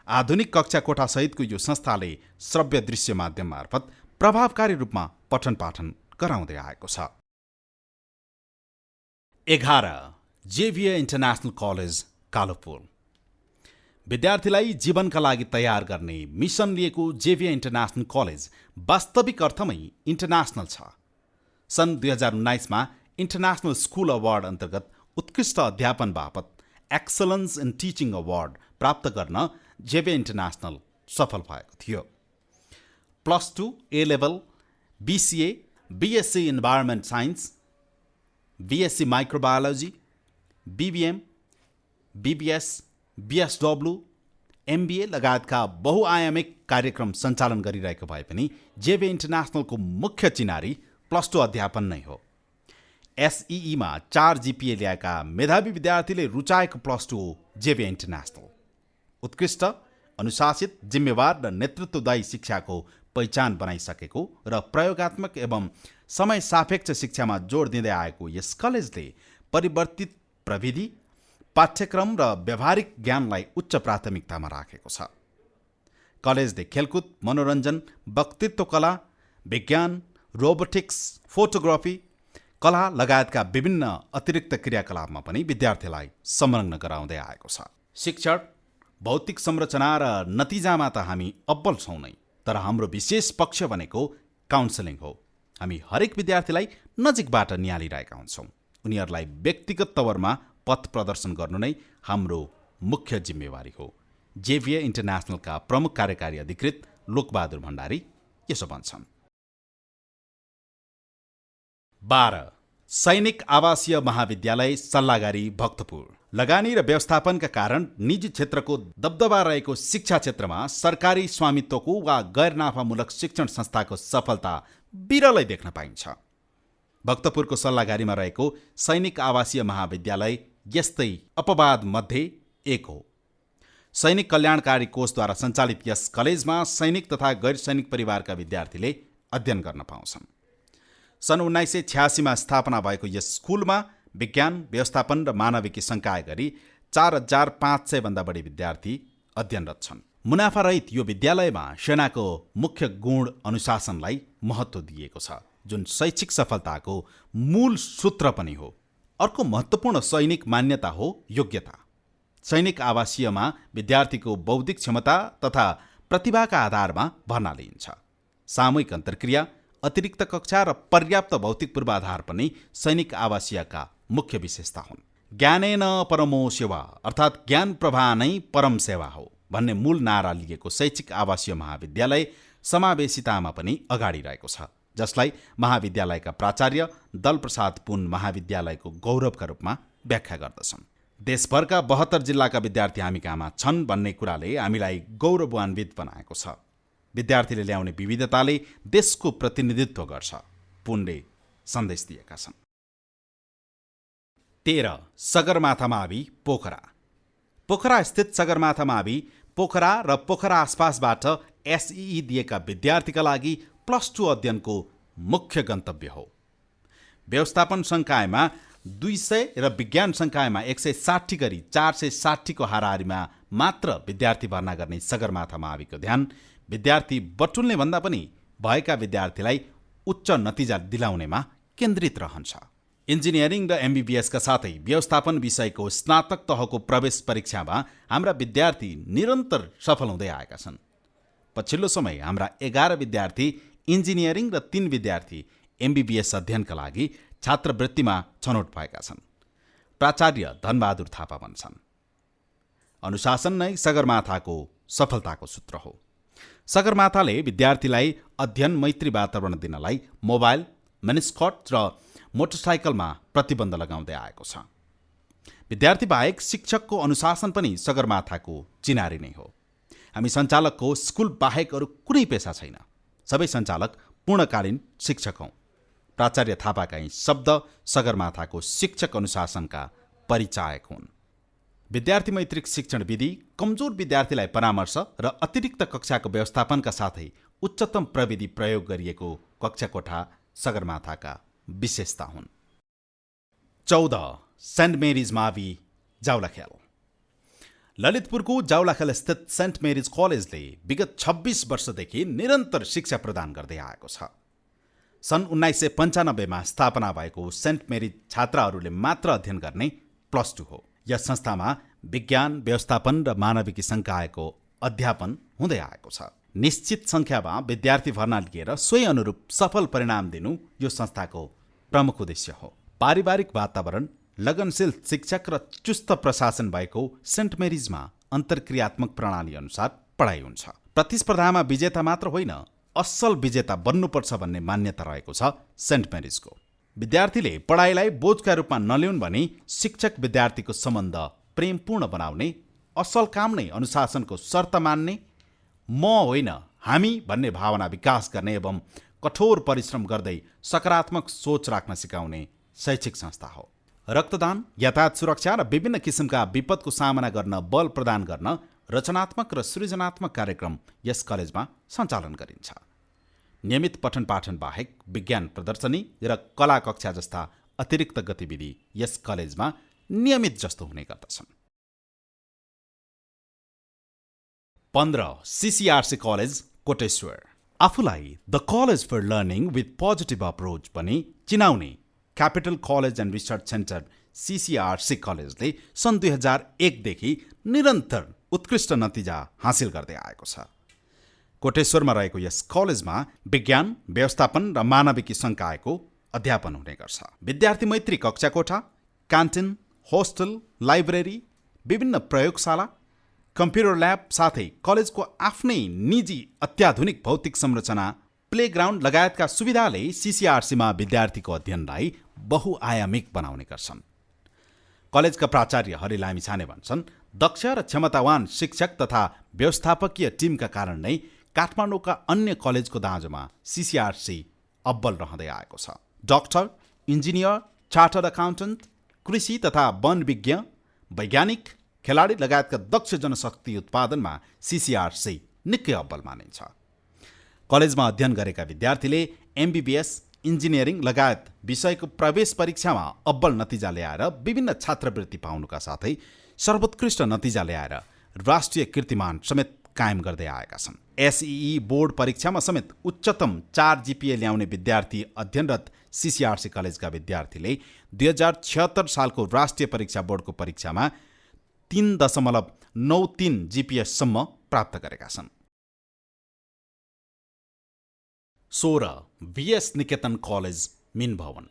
आधुनिक कक्षा कोठासहितको यो संस्थाले श्रव्य दृश्य माध्यम मार्फत प्रभावकारी रूपमा पठन पाठन गराउँदै आएको छ। 11. Xavier International College Kalopur. विद्यार्थीलाई जीवनका लागि तयार गर्ने मिसन लिएको जेभियर इन्टरनेसनल कलेज वास्तविक अर्थमै इन्टरनेसनल छ। सन् 2019मा इन्टरनेसनल स्कुल अवार्ड अन्तर्गत उत्कृष्ट अध्यापन बापत एक्सलन्स इन टिचिङ अवार्ड प्राप्त गर्न जेभियर इन्टरनेसनल सफल भएको थियो। +2 A level, BCA, BSc environment science, BSc microbiology, BBM, BBS, BSW, MBA लगायतका बहुआयामिक कार्यक्रम सञ्चालन गरिरहेको भए पनि जेभियर इन्टरनेसनलको मुख्य चिनारी +2 अध्यापन नै हो। SEEमा 4 GPA ल्याएका मेधावी विद्यार्थीले रुचाएको +2 हो जेभियर इन्टरनेसनल। उत्कृष्ट, अनुशासित, जिम्मेवार र नेतृत्वदायी शिक्षाको पहिचान बनाइसकेको र प्रयोगात्मक एवं समय सापेक्ष शिक्षामा जोड दिँदै आएको यस कलेजले परिवर्तित प्रविधि, पाठ्यक्रम र व्यावहारिक ज्ञानलाई उच्च प्राथमिकतामा राखेको छ। कलेजले खेलकुद, मनोरञ्जन, वक्तित्व कला, विज्ञान, रोबोटिक्स, फोटोग्राफी, कला लगायतका विभिन्न अतिरिक्त क्रियाकलापमा पनि विद्यार्थीलाई संलग्न गराउँदै आएको छ। शिक्षण, भौतिक संरचना र नतिजामा त हामी अब्बल छौँ नै, तर हाम्रो विशेष पक्ष भनेको काउन्सेलिङ हो। हामी हरेक विद्यार्थीलाई नजिकबाट निहालिरहेका हुन्छौँ। उनीहरूलाई व्यक्तिगत तवरमा पथ प्रदर्शन गर्नु नै हाम्रो मुख्य जिम्मेवारी हो। जेभियर इन्टरनेसनलका प्रमुख कार्यकारी अधिकृत लोकबहादुर भण्डारी यसो भन्छन्। 12. सैनिक आवासीय महाविद्यालय सल्लागारी भक्तपुर। लगानी र व्यवस्थापनका कारण निजी क्षेत्रको दबदबा रहेको शिक्षा क्षेत्रमा सरकारी स्वामित्वको वा गैर नाफामूलक शिक्षण संस्थाको सफलता बिरलै देख्न पाइन्छ। भक्तपुरको सल्लागारीमा रहेको सैनिक आवासीय महाविद्यालय यस्तै अपवाद मध्ये एक हो। सैनिक कल्याणकारी कोषद्वारा सञ्चालित यस कलेजमा सैनिक तथा गैर सैनिक परिवारका विद्यार्थीले अध्ययन गर्न पाउँछन्। सन् 1986मा स्थापना भएको यस स्कुलमा विज्ञान, व्यवस्थापन र मानविकी संकाय गरी 4500 भन्दा बढी विद्यार्थी अध्ययनरत छन्। मुनाफारहित यो विद्यालयमा सेनाको मुख्य गुण अनुशासनलाई महत्त्व दिएको छ, जुन शैक्षिक सफलताको मूल सूत्र पनि हो। अर्को महत्त्वपूर्ण सैनिक मान्यता हो योग्यता। सैनिक आवासीयमा विद्यार्थीको बौद्धिक क्षमता तथा प्रतिभाका आधारमा भर्ना लिइन्छ। सामूहिक अन्तर्क्रिया, अतिरिक्त कक्षा र पर्याप्त भौतिक पूर्वाधार पनि सैनिक आवासीयका मुख्य विशेषता हुन्। ज्ञानेन परमो सेवा अर्थात् ज्ञान प्रवाह नै परम सेवा हो भन्ने मूल नारा लिएको शैक्षिक आवासीय महाविद्यालय समावेशितामा पनि अगाडि रहेको छ, जसलाई महाविद्यालयका प्राचार्य दलप्रसाद पुन महाविद्यालयको गौरवका रूपमा व्याख्या गर्दछन्। देशभरका 72 जिल्लाका विद्यार्थी हामी कहाँमा छन् भन्ने कुराले हामीलाई गौरवान्वित बनाएको छ। विद्यार्थीले ल्याउने विविधताले देशको प्रतिनिधित्व गर्छ, पुनले सन्देश दिएका छन्। 13. सगरमाथा मावि पोखरा। पोखरा स्थित सगरमाथा मावि पोखरा र पोखरा आसपासबाट एसईई दिएका विद्यार्थीका लागि +2 अध्ययनको मुख्य गन्तव्य हो। व्यवस्थापन संकायमा 200 र विज्ञान संकायमा 160 गरी 460 को हाराहारीमा मात्र विद्यार्थी भर्ना गर्ने सगरमाथा माविको ध्यान विद्यार्थी बटुल्ने भन्दा पनि भएका विद्यार्थीलाई उच्च नतिजा दिलाउनेमा केन्द्रित रहन्छ। इन्जिनियरिङ र एमबीबीएसका साथै व्यवस्थापन विषयको स्नातक तहको प्रवेश परीक्षामा हाम्रा विद्यार्थी निरन्तर सफल हुँदै आएका छन्। पछिल्लो समय हाम्रा 11 विद्यार्थी इन्जिनियरिङ र 3 विद्यार्थी एमबीबीएस अध्ययनका लागि छात्रवृत्तिमा छनौट भएका छन्। प्राचार्य धनबहादुर थापा भन्छन्, अनुशासन नै सगरमाथाको सफलताको सूत्र हो। सगरमाथाले विद्यार्थीलाई अध्ययन मैत्री वातावरण दिनलाई मोबाइल, मिनिस्कट र मोटरसाइकलमा प्रतिबन्ध लगाउँदै आएको छ। विद्यार्थी बाहेक शिक्षकको अनुशासन पनि सगरमाथाको चिनारी नै हो। हामी सञ्चालकको स्कुल बाहेक अरू कुनै पेसा छैन। सबै सञ्चालक पूर्णकालीन शिक्षक हौँ। प्राचार्य थापाका यी शब्द सगरमाथाको शिक्षक अनुशासनका परिचायक हुन्। विद्यार्थी मैत्रिक शिक्षण विधि कमजोर विद्यार्थीलाई परामर्श र अतिरिक्त कक्षाको व्यवस्थापनका साथै उच्चतम प्रविधि प्रयोग गरिएको कक्षा कोठा सगरमाथाका विशेषता हुन्। 14 सेन्ट मेरिज मावि जावलाखेल। ललितपुरको जावलाखेल स्थित सेन्ट मेरिज कलेजले विगत 26 वर्षदेखि निरन्तर शिक्षा प्रदान गर्दै आएको छ। सन् 1995 मा स्थापना भएको सेन्ट मेरिज छात्राहरूले मात्र अध्ययन गर्ने +2 हो। यस संस्थामा विज्ञान, व्यवस्थापन र मानविकी संकायको अध्यापन हुँदै आएको छ। निश्चित संख्यामा विद्यार्थी भर्ना लिएर सोही अनुरूप सफल परिणाम दिनु यो संस्थाको प्रमुख उद्देश्य हो। पारिवारिक वातावरण, लगनशील शिक्षक र चुस्त प्रशासन भएको सेन्ट मेरिजमा अन्तर्क्रियात्मक प्रणाली अनुसार पढाइ हुन्छ। प्रतिस्पर्धामा विजेता मात्र होइन, असल विजेता बन्नुपर्छ भन्ने मान्यता रहेको छ सेन्ट मेरिजको। विद्यार्थीले पढाइलाई बोझका रूपमा नलिउन् भने शिक्षक विद्यार्थीको सम्बन्ध प्रेमपूर्ण बनाउने, असल काम नै अनुशासनको शर्त मान्ने, म होइन हामी भन्ने भावना विकास गर्ने एवं कठोर परिश्रम गर्दै सकारात्मक सोच राख्न सिकाउने शैक्षिक संस्था हो। रक्तदान, यातायात सुरक्षा र विभिन्न किसिमका विपदको सामना गर्न बल प्रदान गर्न रचनात्मक र सृजनात्मक कार्यक्रम यस कलेजमा सञ्चालन गरिन्छ। नियमित पठन पाठन बाहेक विज्ञान प्रदर्शनी र कला कक्षा जस्ता अतिरिक्त गतिविधि यस कलेजमा नियमित जस्तो हुने गर्दछन्। 15 सीसीआरसी कलेज कोटेश्वर। आफूलाई the college for learning with positive approach भनी चिनाउने Capital College and Research Centre CCRC कलेजले सन् 2001 देखि निरन्तर उत्कृष्ट नतिजा हासिल गर्दै आएको छ। कोटेश्वरमा रहेको यस कलेजमा विज्ञान, व्यवस्थापन र मानविकी संकायको अध्यापन हुने गर्छ। विद्यार्थी मैत्री कक्षा कोठा, क्यान्टिन, होस्टल, लाइब्रेरी, विभिन्न प्रयोगशाला, कम्प्युटर ल्याब साथै कलेजको आफ्नै निजी अत्याधुनिक भौतिक संरचना, प्लेग्राउन्ड लगायतका सुविधाले सीसीआरसीमा विद्यार्थीको अध्ययनलाई बहुआयामिक बनाउने गर्छन्। कलेजका प्राचार्य हरि लामिछाने भन्छन्, दक्ष र क्षमतावान शिक्षक तथा व्यवस्थापकीय टिमका कारण नै काठमाडौँका अन्य कलेजको दाँजोमा सीसीआरसी अब्बल रहँदै आएको छ। डाक्टर, इन्जिनियर, चार्टर्ड अकाउन्टेन्ट, कृषि तथा वन विज्ञ, वैज्ञानिक, खेलाडी लगायतका दक्ष जनशक्ति उत्पादनमा सीसीआरसी निकै अब्बल मानिन्छ। कलेजमा अध्ययन गरेका विद्यार्थीले एमबीबीएस, इन्जिनियरिङ लगायत विषयको प्रवेश परीक्षामा अब्बल नतिजा ल्याएर विभिन्न छात्रवृत्ति पाउनुका साथै सर्वोत्कृष्ट नतिजा ल्याएर राष्ट्रिय कीर्तिमान समेत कायम गर्दै आएका छन्। एसईई बोर्ड परीक्षामा समेत उच्चतम 4 जीपीए ल्याउने विद्यार्थी अध्ययनरत सीसीआरसी कलेजका विद्यार्थीले 2076 सालको राष्ट्रिय परीक्षा बोर्डको परीक्षामा 3.93 जीपीएससम्म प्राप्त गरेका छन्। 16 बीएस निकेतन कलेज मिनभवन।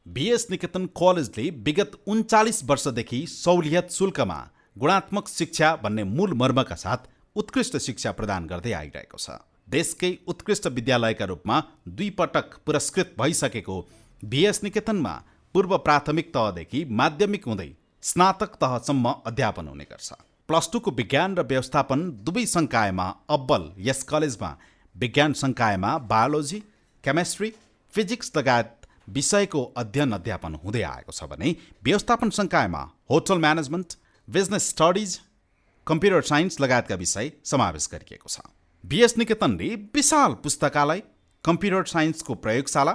बीएस निकेतन कलेजले विगत 39 वर्षदेखि सहुलियत शुल्कमा गुणात्मक शिक्षा भन्ने मूल मर्मका साथ उत्कृष्ट शिक्षा प्रदान गर्दै आइरहेको छ। देशकै उत्कृष्ट विद्यालयका रूपमा 2 पटक पुरस्कृत भइसकेको बीएस निकेतनमा पूर्व प्राथमिक तहदेखि माध्यमिक हुँदै स्नातक तहसम्म अध्यापन हुने गर्छ। +2 को विज्ञान र व्यवस्थापन दुवै संकायमा अब्बल यस कलेजमा विज्ञान संकायमा बायोलोजी, केमिस्ट्री, फिजिक्स लगायत विषयको अध्ययन हुँदै आएको छ भने व्यवस्थापन संकायमा hotel management, business studies, computer science लगायतका विषय समावेश गरिएको छ। बीएस निकेतनले विशाल पुस्तकालय, कम्प्युटर साइन्सको प्रयोगशाला,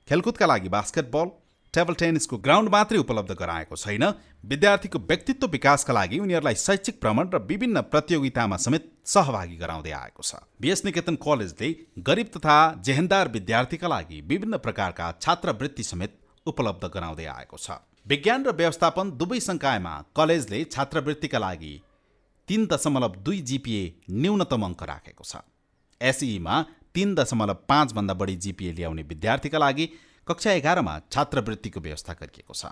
खेलकुदका लागि बास्केटबल, टेबल टेनिसको ग्राउन्ड मात्रै उपलब्ध गराएको छैन, विद्यार्थीको व्यक्तित्व विकासका लागि उनीहरूलाई शैक्षिक भ्रमण र विभिन्न प्रतियोगितामा समेत सहभागी गराउँदै आएको छ। बीएस निकेतन कलेजले गरिब तथा जेहेन्दार विद्यार्थीका लागि विभिन्न प्रकारका छात्रवृत्ति समेत उपलब्ध गराउँदै आएको छ। विज्ञान र व्यवस्थापन दुवै संकायमा कलेजले छात्रवृत्तिका लागि 3.2 जीपीए न्यूनतम अङ्क राखेको छ। एसईमा 3.5 भन्दा बढी जीपीए ल्याउने विद्यार्थीका लागि कक्षा 11 मा छात्रवृत्तिको व्यवस्था गरिएको छ।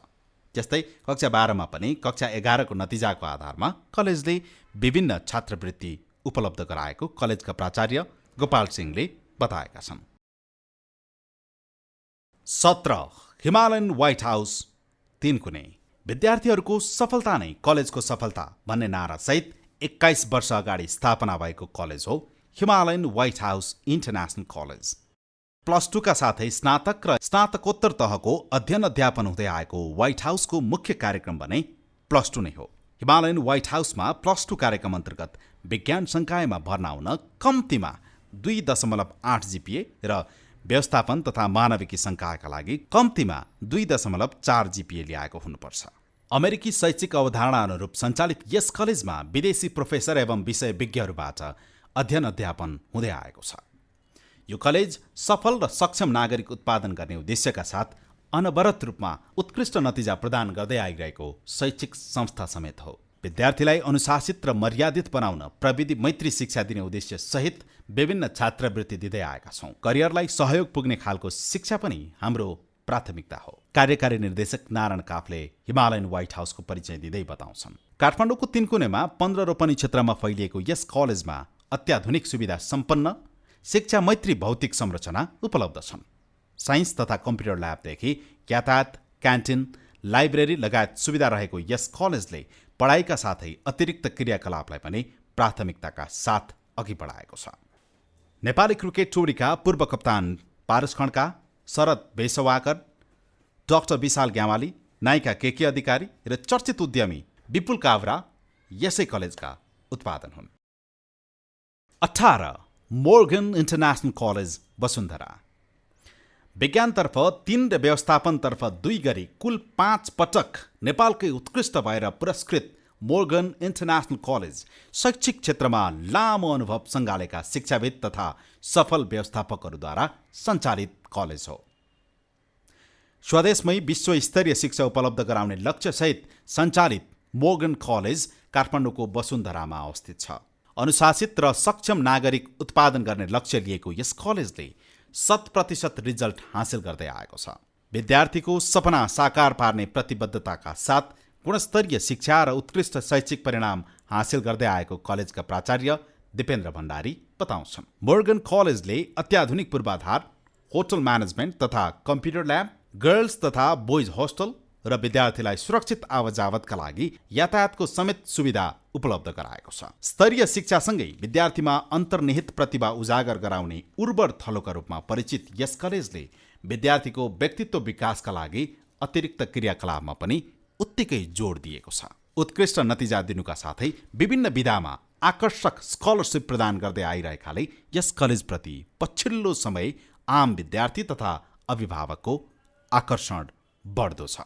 जस्तै कक्षा 12 मा पनि कक्षा 11 को नतिजाको आधारमा कलेजले विभिन्न छात्रवृत्ति उपलब्ध गराएको कलेजका प्राचार्य गोपाल सिंहले बताएका छन्। 17 हिमालयन व्हाइट हाउस 3 कुने विद्यार्थीहरूको सफलता नै कलेजको सफलता भन्ने नारा सहित 21 वर्ष अगाडि स्थापना भएको कलेज हो Himalayan White house international college. +2 का साथै स्नातक र स्नातकोत्तर तहको अध्ययन अध्यापन हुँदै आएको व्हाइट हाउसको मुख्य कार्यक्रम भने +2 नै हो। हिमालयन व्हाइट हाउसमा +2 कार्यक्रम अन्तर्गत विज्ञान संकायमा भर्ना हुन कम्तीमा 2.8 जीपीए र व्यवस्थापन तथा मानविकी संकायका लागि कम्तीमा 2.4 जीपीए ल्याएको हुनुपर्छ। अमेरिकी शैक्षिक अवधारणा अनुरूप सञ्चालित यस कलेजमा विदेशी प्रोफेसर एवं विषय विज्ञहरूबाट अध्ययन अध्यापन हुँदै आएको छ। यो कलेज सफल र सक्षम नागरिक उत्पादन गर्ने उद्देश्यका साथ अनवरत रूपमा उत्कृष्ट नतिजा प्रदान गर्दै आइरहेको शैक्षिक संस्था समेत हो। विद्यार्थीलाई अनुशासित र मर्यादित बनाउन प्रविधि मैत्री शिक्षा दिने उद्देश्य सहित विभिन्न छात्रवृत्ति दिँदै आएका छौँ। करियरलाई सहयोग पुग्ने खालको शिक्षा पनि हाम्रो प्राथमिकता हो। कार्यकारी निर्देशक नारायण काफले हिमालयन व्हाइट हाउसको परिचय दिँदै बताउँछन्। काठमाडौँको 3 कुनेमा 15 रोपनी क्षेत्रमा फैलिएको यस कलेजमा अत्याधुनिक सुविधा सम्पन्न शिक्षा मैत्री भौतिक संरचना उपलब्ध छन्। साइन्स तथा कम्प्युटर ल्याबदेखि यातायात, क्यान्टिन, लाइब्रेरी लगायत सुविधा रहेको यस कलेजले पढाइका साथै अतिरिक्त क्रियाकलापलाई पनि प्राथमिकताका साथ अघि बढाएको छ। नेपाली क्रिकेट टोलीका पूर्व कप्तान पारस खड्का, शरद बेसवाकर, डाक्टर विशाल ग्यावाली, नायिका केके अधिकारी र चर्चित उद्यमी विपुल काभ्रा यसै कलेजका उत्पादन हुन्। 18 मोर्गन इन्टरनेसनल कलेज वसुन्धरा विज्ञानतर्फ 3 र व्यवस्थापनतर्फ 2 गरी कुल 5 पटक नेपालकै उत्कृष्ट भएर पुरस्कृत मोर्गन इन्टरनेसनल कलेज शैक्षिक क्षेत्रमा लामो अनुभव सँगालेका शिक्षाविद तथा सफल व्यवस्थापकहरूद्वारा सञ्चालित कलेज हो। स्वदेशमै विश्वस्तरीय शिक्षा उपलब्ध गराउने लक्ष्यसहित सञ्चालित मोर्गन कलेज काठमाडौँको वसुन्धरामा अवस्थित छ। अनुशासित र सक्षम नागरिक उत्पादन गर्ने लक्ष्य लिएको यस कलेजले 100% रिजल्ट हासिल गर्दै आएको छ। विद्यार्थीको सपना साकार पार्ने प्रतिबद्धताका साथ गुणस्तरीय शिक्षा र उत्कृष्ट शैक्षिक परिणाम हासिल गर्दै आएको कलेजका प्राचार्य दिपेन्द्र भण्डारी बताउँछन्। मोर्गन कलेजले अत्याधुनिक पूर्वाधार, होटल म्यानेजमेन्ट तथा कम्प्युटर ल्याब, गर्ल्स तथा बोइज होस्टल र विद्यार्थीलाई सुरक्षित आवजावतका लागि यातायातको समेत सुविधा उपलब्ध गराएको छ। स्तरीय शिक्षासँगै विद्यार्थीमा अन्तर्निहित प्रतिभा उजागर गराउने उर्वर थलोका रूपमा परिचित यस कलेजले विद्यार्थीको व्यक्तित्व विकासका लागि अतिरिक्त क्रियाकलापमा पनि उत्तिकै जोड दिएको छ। उत्कृष्ट नतिजा दिनुका साथै विभिन्न विधामा आकर्षक स्कलरसिप प्रदान गर्दै आइरहेकाले यस कलेजप्रति पछिल्लो समय आम विद्यार्थी तथा अभिभावकको आकर्षण बढ्दो छ।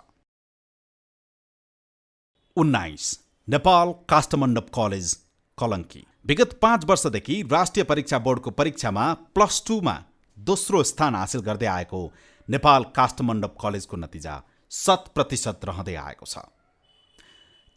19 नेपाल काष्ठमण्डप कलेज कलङ्की विगत 5 वर्षदेखि राष्ट्रिय परीक्षा बोर्डको परीक्षामा +2 मा दोस्रो स्थान हासिल गर्दै आएको नेपाल काष्ठमण्डप कलेजको नतिजा 100% रहँदै आएको छ।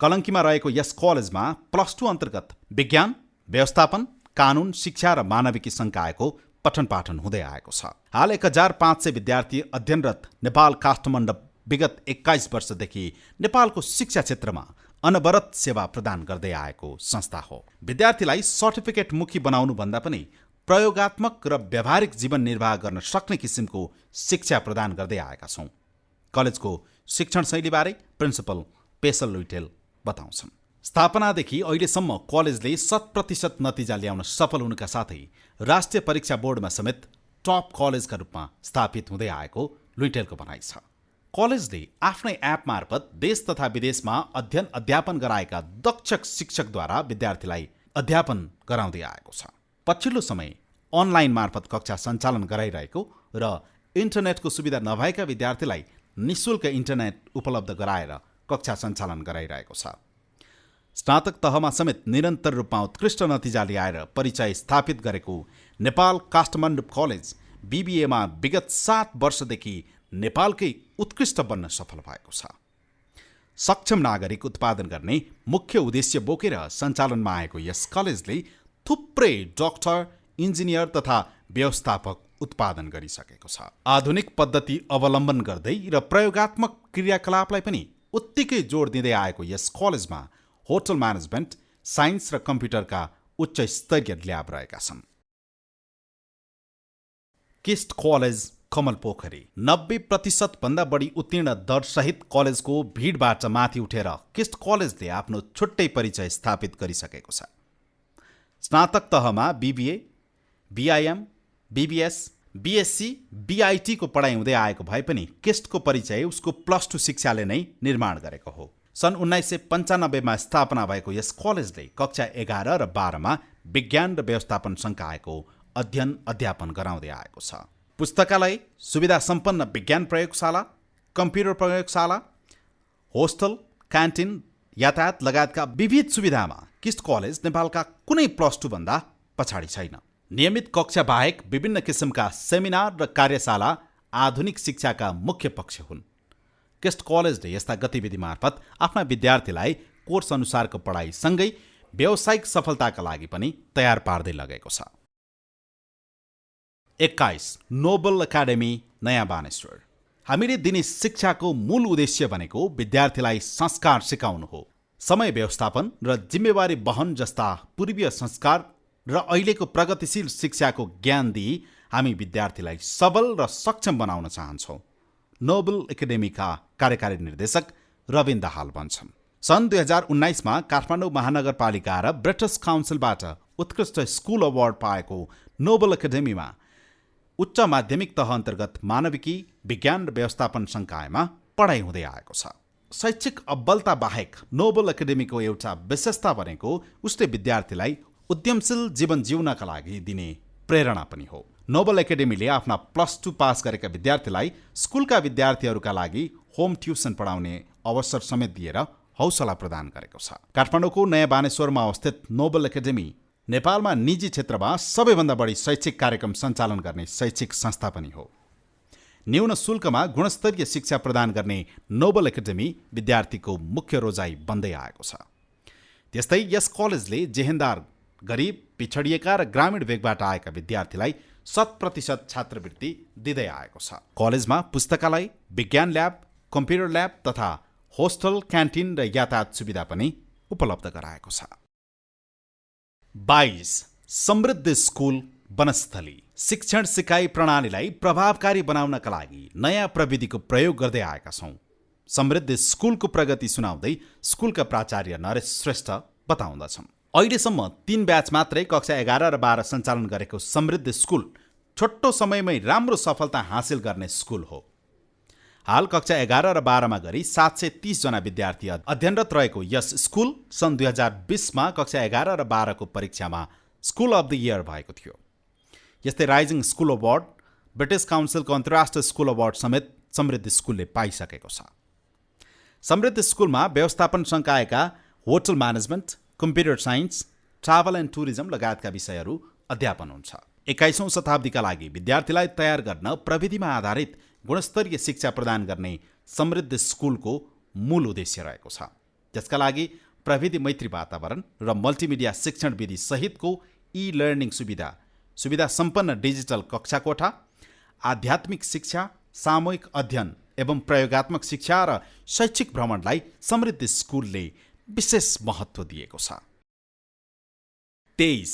कलङ्कीमा रहेको यस कलेजमा +2 अन्तर्गत विज्ञान, व्यवस्थापन, कानुन, शिक्षा र मानविकी संकायको पठन पाठन हुँदै आएको छ। हाल 1500 विद्यार्थी अध्ययनरत नेपाल काष्ठमण्डप विगत 21 वर्षदेखि नेपालको शिक्षा क्षेत्रमा अनवरत सेवा प्रदान गर्दै आएको संस्था हो। विद्यार्थीलाई सर्टिफिकेट मुखी बनाउनु भन्दा पनि प्रयोगात्मक र व्यावहारिक जीवन निर्वाह गर्न सक्ने किसिमको शिक्षा प्रदान गर्दै आएका छौँ। कलेजको शिक्षण शैलीबारे प्रिन्सिपल पेसल लुइटेल बताउँछन्। स्थापनादेखि अहिलेसम्म कलेजले 100% नतिजा ल्याउन सफल हुनुका साथै राष्ट्रिय परीक्षा बोर्डमा समेत टप कलेजका रूपमा स्थापित हुँदै आएको लुइटेलको भनाइ छ। कलेजले आफ्नै एप मार्फत देश तथा विदेशमा अध्ययन अध्यापन गराएका दक्ष शिक्षकद्वारा विद्यार्थीलाई अध्यापन गराउँदै आएको छ। पछिल्लो समय अनलाइन मार्फत कक्षा सञ्चालन गराइरहेको र इन्टरनेटको सुविधा नभएका विद्यार्थीलाई निःशुल्क इन्टरनेट उपलब्ध गराएर कक्षा सञ्चालन गराइरहेको छ। स्नातक तहमा समेत निरन्तर रूपमा उत्कृष्ट नतिजा ल्याएर परिचय स्थापित गरेको नेपाल काठमाडौँ कलेज BBAमा विगत 7 वर्षदेखि नेपालकै उत्कृष्ट बन्न सफल भएको छ। सक्षम नागरिक उत्पादन गर्ने मुख्य उद्देश्य बोकेर सञ्चालनमा आएको यस कलेजले थुप्रै डाक्टर, इन्जिनियर तथा व्यवस्थापक उत्पादन गरिसकेको छ। आधुनिक पद्धति अवलम्बन गर्दै र प्रयोगात्मक क्रियाकलापलाई पनि उत्तिकै जोड दिँदै आएको यस कलेजमा होटल म्यानेजमेन्ट, साइन्स र कम्प्युटरका उच्च स्तरीय ल्याब रहेका छन्। किस्ट कलेज कमलपोखरी 90% भन्दा बढी उत्तीर्ण दरसहित कलेजको भिडबाट माथि उठेर किस्ट कलेजले आफ्नो छुट्टै परिचय स्थापित गरिसकेको छ। स्नातक तहमा BBA, BIM, BBS, BSc, BIT को पढाइ हुँदै आएको भए पनि किस्टको परिचय उसको +2 शिक्षाले नै निर्माण गरेको हो। सन् 1995 मा स्थापना भएको यस कलेजले कक्षा 11 र 12 मा विज्ञान र व्यवस्थापन संकायको अध्ययन अध्यापन गराउँदै आएको छ। पुस्तकालय, सुविधा सम्पन्न विज्ञान प्रयोगशाला, कम्प्युटर प्रयोगशाला, होस्टल, क्यान्टिन, यातायात लगायतका विविध सुविधामा किस्ट कलेज नेपालका कुनै +2 भन्दा पछाडि छैन। नियमित कक्षा बाहेक विभिन्न किसिमका सेमिनार र कार्यशाला आधुनिक शिक्षाका मुख्य पक्ष हुन्। किस्ट कलेजले यस्ता गतिविधि मार्फत आफ्ना विद्यार्थीलाई कोर्स अनुसारको पढाइसँगै व्यावसायिक सफलताका लागि पनि तयार पार्दै लगेको छ। 21 नोबल एकाडेमी नयाँ बानेश्वर। हामीले दिने शिक्षाको मूल उद्देश्य भनेको विद्यार्थीलाई संस्कार सिकाउनु हो। समय व्यवस्थापन र जिम्मेवारी वहन जस्ता पूर्वीय संस्कार र अहिलेको प्रगतिशील शिक्षाको ज्ञान दिई हामी विद्यार्थीलाई सबल र सक्षम बनाउन चाहन्छौँ, नोबल एकाडेमीका कार्यकारी निर्देशक रविन दाहाल भन्छन्। सन् 2019 मा काठमाडौँ महानगरपालिका र ब्रिटिस काउन्सिलबाट उत्कृष्ट स्कुल अवार्ड पाएको नोबल एकाडेमीमा उच्च माध्यमिक तह अन्तर्गत मानविकी, विज्ञान र व्यवस्थापन संकायमा पढाइ हुँदै आएको छ। शैक्षिक अब्बलता बाहेक नोबल एकाडेमीको एउटा विशेषता भनेको उसले विद्यार्थीलाई उद्यमशील जीवन जिउनका लागि दिने प्रेरणा पनि हो। नोबल एकाडेमीले आफ्ना +2 पास गरेका विद्यार्थीलाई स्कुलका विद्यार्थीहरूका लागि होम ट्युसन पढाउने अवसर समेत दिएर हौसला प्रदान गरेको छ। काठमाडौँको नयाँ बानेश्वरमा अवस्थित नोबल एकाडेमी नेपालमा निजी क्षेत्रमा सबैभन्दा बढी शैक्षिक कार्यक्रम सञ्चालन गर्ने शैक्षिक संस्था पनि हो। न्यून शुल्कमा गुणस्तरीय शिक्षा प्रदान गर्ने नोबल एकाडेमी विद्यार्थीको मुख्य रोजाइ बन्दै आएको छ। त्यस्तै यस कलेजले जेहेन्दार, गरिब, पिछडिएका र ग्रामीण भेगबाट आएका विद्यार्थीलाई 100% छात्रवृत्ति दिँदै आएको छ। कलेजमा पुस्तकालय, विज्ञान ल्याब, कम्प्युटर ल्याब तथा होस्टल, क्यान्टिन र यातायात सुविधा पनि उपलब्ध गराएको छ। 22 समृद्ध स्कुल वनस्थली। शिक्षण सिकाइ प्रणालीलाई प्रभावकारी बनाउनका लागि नयाँ प्रविधिको प्रयोग गर्दै आएका छौँ। समृद्ध स्कुलको प्रगति सुनाउँदै स्कुलका प्राचार्य नरेश श्रेष्ठ बताउँदछन्। अहिलेसम्म 3 ब्याच मात्रै कक्षा 11 र 12 सञ्चालन गरेको समृद्ध स्कुल छोटो समयमै राम्रो सफलता हासिल गर्ने स्कुल हो। हाल कक्षा 11 र 12 मा गरी 730 जना विद्यार्थी अध्ययनरत रहेको यस स्कुल सन् 2020 मा कक्षा 11 र 12 को परीक्षामा स्कुल अफ द इयर भएको थियो। यस्तै राइजिङ स्कुल अवार्ड, ब्रिटिस काउन्सिलको अन्तर्राष्ट्रिय स्कुल अवार्ड समेत समृद्ध स्कुलले पाइसकेको छ। समृद्ध स्कुलमा व्यवस्थापन संकायका hotel management, computer science, travel and tourism लगायतका विषयहरू अध्यापन हुन्छ। 21औं शताब्दीका लागि विद्यार्थीलाई तयार गर्न प्रविधिमा आधारित गुणस्तरीय शिक्षा प्रदान गर्ने समृद्ध स्कुलको मूल उद्देश्य रहेको छ। त्यसका लागि प्रविधि मैत्री वातावरण र मल्टिमिडिया शिक्षण विधि सहितको ई-लर्निङ सुविधा सम्पन्न डिजिटल कक्षा कोठा, आध्यात्मिक शिक्षा, सामूहिक अध्ययन एवं प्रयोगात्मक शिक्षा र शैक्षिक भ्रमणलाई समृद्ध स्कुलले विशेष महत्त्व दिएको छ। 23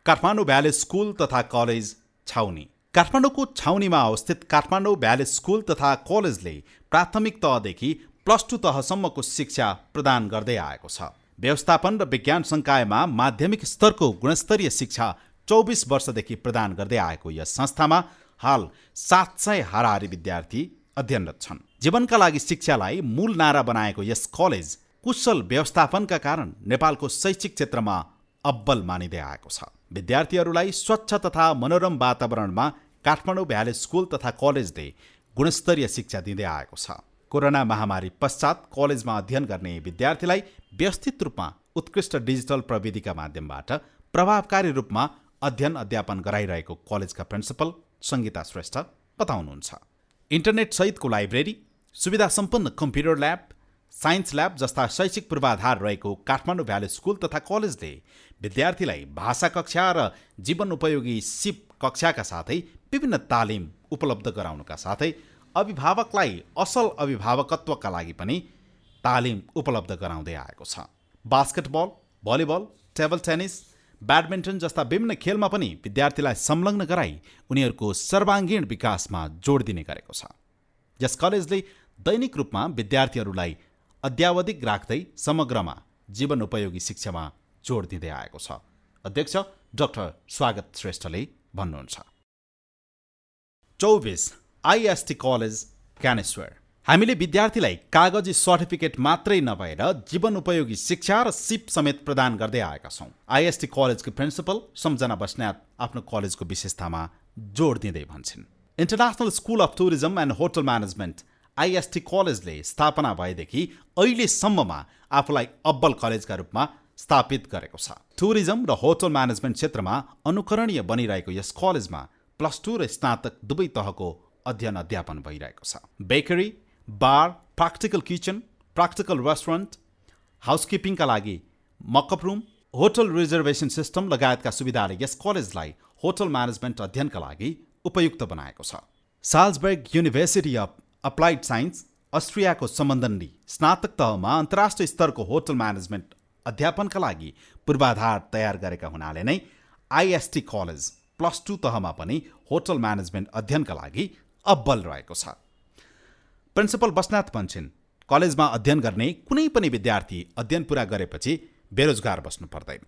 काठमाडौँ भ्याली स्कुल तथा कलेज छाउनी। काठमाडौँको छाउनीमा अवस्थित काठमाडौँ भ्याली स्कुल तथा कलेजले प्राथमिक तहदेखि +2 तहसम्मको शिक्षा प्रदान गर्दै आएको छ। व्यवस्थापन र विज्ञान संकायमा माध्यमिक स्तरको गुणस्तरीय शिक्षा 24 वर्षदेखि प्रदान गर्दै आएको यस संस्थामा हाल 700 हाराहारी विद्यार्थी अध्ययनरत छन्। जीवनका लागि शिक्षालाई मूल नारा बनाएको यस कलेज कुशल व्यवस्थापनका कारण नेपालको शैक्षिक क्षेत्रमा अब्बल मानिँदै आएको छ। विद्यार्थीहरूलाई स्वच्छ तथा मनोरम वातावरणमा काठमाडौँ भ्याली स्कुल तथा कलेजले गुणस्तरीय शिक्षा दिँदै आएको छ। कोरोना महामारी पश्चात कलेजमा अध्ययन गर्ने विद्यार्थीलाई व्यवस्थित रूपमा उत्कृष्ट डिजिटल प्रविधिका माध्यमबाट प्रभावकारी रूपमा अध्ययन अध्यापन गराइरहेको कलेजका प्रिन्सिपल सङ्गीता श्रेष्ठ बताउनुहुन्छ। इन्टरनेट सहितको लाइब्रेरी, सुविधा सम्पन्न कम्प्युटर ल्याब, साइन्स ल्याब जस्ता शैक्षिक पूर्वाधार रहेको काठमाडौँ भ्याली स्कुल तथा कलेजले विद्यार्थीलाई भाषा कक्षा र जीवन उपयोगी सिप कक्षाका साथै विभिन्न तालिम उपलब्ध गराउनुका साथै अभिभावकलाई असल अभिभावकत्वका लागि पनि तालिम उपलब्ध गराउँदै आएको छ। Basketball, volleyball, table tennis, badminton जस्ता विभिन्न खेलमा पनि विद्यार्थीलाई संलग्न गराई उनीहरूको सर्वाङ्गीण विकासमा जोड दिने गरेको छ। यस कलेजले दैनिक रूपमा विद्यार्थीहरूलाई अद्यावधिक राख्दै समग्रमा जीवन उपयोगी शिक्षामा जोड दिँदै आएको छ। अध्यक्ष डाक्टर स्वागत श्रेष्ठले भन्नुहुन्छ। 24 आइएसटी कलेज ज्ञानेश्वर। हामीले विद्यार्थीलाई कागजी सर्टिफिकेट मात्रै नभएर जीवन उपयोगी शिक्षा र सिप समेत प्रदान गर्दै आएका छौँ। आइएसटी कलेजको प्रिन्सिपल सम्झना बस्नेत आफ्नो कलेजको विशेषतामा जोड दिँदै भन्छन्। International School of Tourism and Hotel Management IST कलेजले स्थापना भएदेखि अहिलेसम्ममा आफूलाई अब्बल कलेजका रूपमा स्थापित गरेको छ। टुरिज्म र होटल म्यानेजमेन्ट क्षेत्रमा अनुकरणीय बनिरहेको यस कलेजमा +2 र स्नातक दुवै तहको अध्ययन अध्यापन भइरहेको छ। बेकरी, बार, प्र्याक्टिकल किचन, प्र्याक्टिकल रेस्टुरेन्ट, हाउसकिपिङका लागि मकअप रुम, होटल रिजर्भेसन सिस्टम लगायतका सुविधाले यस कलेजलाई होटल म्यानेजमेन्ट अध्ययनका लागि उपयुक्त बनाएको छ। Salzburg University of Applied Science अस्ट्रियाको सम्बन्धन लिई स्नातक तहमा अन्तर्राष्ट्रिय स्तरको होटल म्यानेजमेन्ट अध्यापनका लागि पूर्वाधार तयार गरेका हुनाले नै आइएसटी कलेज +2 तहमा पनि होटल म्यानेजमेन्ट अध्ययनका लागि अब्बल रहेको छ। प्रिन्सिपल बस्नेत भन्छन्, कलेजमा अध्ययन गर्ने कुनै पनि विद्यार्थी अध्ययन पुरा गरेपछि बेरोजगार बस्नु पर्दैन।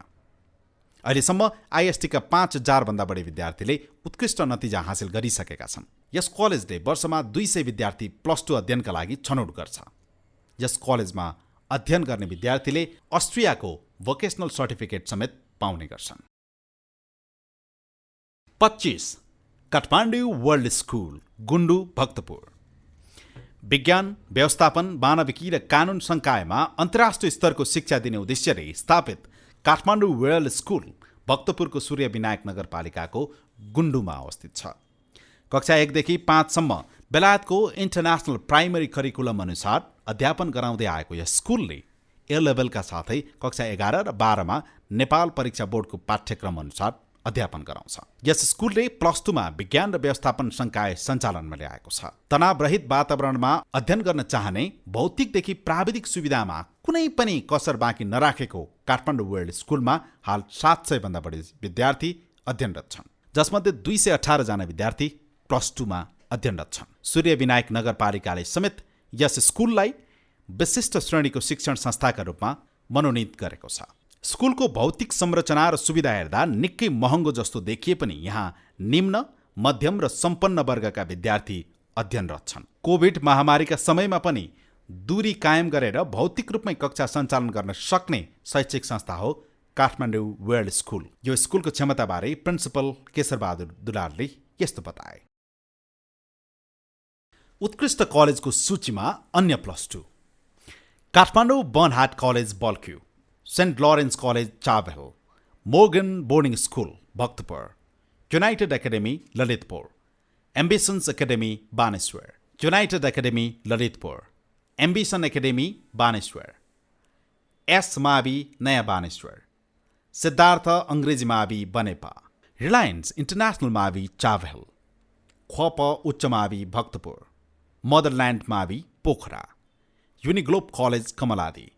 अहिलेसम्म आइएसटीका 5000 भन्दा बढी विद्यार्थीले उत्कृष्ट नतिजा हासिल गरिसकेका छन्। यस कलेजले वर्षमा 200 विद्यार्थी +2 अध्ययनका लागि छनौट गर्छ। यस कलेजमा अध्ययन गर्ने विद्यार्थीले अस्ट्रियाको भोकेसनल सर्टिफिकेट समेत पाउने गर्छन्। 25 काठमाडौँ वर्ल्ड स्कुल गुन्डु भक्तपुर। विज्ञान, व्यवस्थापन, मानविकी र कानुन संकायमा अन्तर्राष्ट्रिय स्तरको शिक्षा दिने उद्देश्यले स्थापित काठमाडौँ वर्ल्ड स्कुल भक्तपुरको सूर्य विनायक नगरपालिकाको गुन्डुमा अवस्थित छ। कक्षा 1 देखि 5 सम्म बेलायतको इन्टरनेसनल प्राइमरी करिकुलम अनुसार अध्यापन गराउँदै आएको यस स्कुलले ए लेभलका साथै कक्षा 11 र 12 मा नेपाल परीक्षा बोर्डको पाठ्यक्रम अनुसार अध्यापन गराउँछ। यस स्कुलले +2 मा विज्ञान र व्यवस्थापन संकाय सञ्चालनमा ल्याएको छ। तनावरहित वातावरणमा अध्ययन गर्न चाहने भौतिकदेखि प्राविधिक सुविधामा कुनै पनि कसर बाँकी नराखेको काठमाडौँ वर्ल्ड स्कुलमा हाल 700 भन्दा बढी विद्यार्थी अध्ययनरत छन्, जसमध्ये 218 जना विद्यार्थी +2 मा अध्ययनरत छन्। सूर्य विनायक नगरपालिकाले समेत यस स्कुललाई विशिष्ट श्रेणीको शिक्षण संस्थाका रूपमा मनोनित गरेको छ। स्कुलको भौतिक संरचना र सुविधा हेर्दा निकै महँगो जस्तो देखिए पनि यहाँ निम्न, मध्यम र सम्पन्न वर्गका विद्यार्थी अध्ययनरत छन्। कोभिड महामारीका समयमा पनि दूरी कायम गरेर भौतिक रूपमै कक्षा सञ्चालन गर्न सक्ने शैक्षिक संस्था हो काठमाडौँ वर्ल्ड स्कुल। यो स्कुलको क्षमताबारे प्रिन्सिपल केशरबहादुर दुलालले यस्तो बताए। उत्कृष्ट कलेजको सूचीमा अन्य +2 Kathmandu Bernhardt College Balkhu, Saint Lawrence College Chabahil, Morgan Boarding School Bhaktapur, United Academy Lalitpur, Ambitions Academy Baneshwar, United Academy Lalitpur, Ambition Academy Baneshwar, S मावि नयाँ बानेश्वर, सिद्धार्थ अङ्ग्रेजी मावि बनेपा, रिलायन्स इन्टरनेसनल मावि चाबेल, ख्वप उच्च मावि भक्तपुर, मदरल्यान्ड मावि Pokhara, Uniglobe College Kamaladi,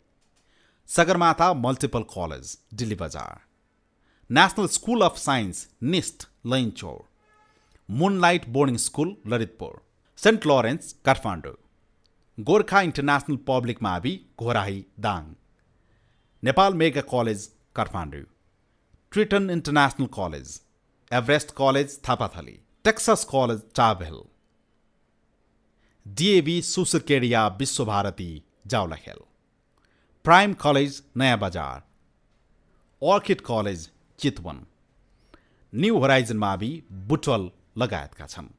Sagarmatha Multiple College Dilli Bazar, National School of Science NIST Lainchaur, Moonlight Boarding School Lalitpur, Saint Lawrence Kathmandu, Gorkha International Public मावि Ghorahi Dang, Nepal Mega College Kathmandu, Triton International College, Everest College Thapathali, Texas College Chabahil, DAV Sushil Kedia Vishwabharati Jawalakhel, Prime College Naya Bazar, Orchid College Chitwan, New Horizon मावि बुटवल लगायतका छन्।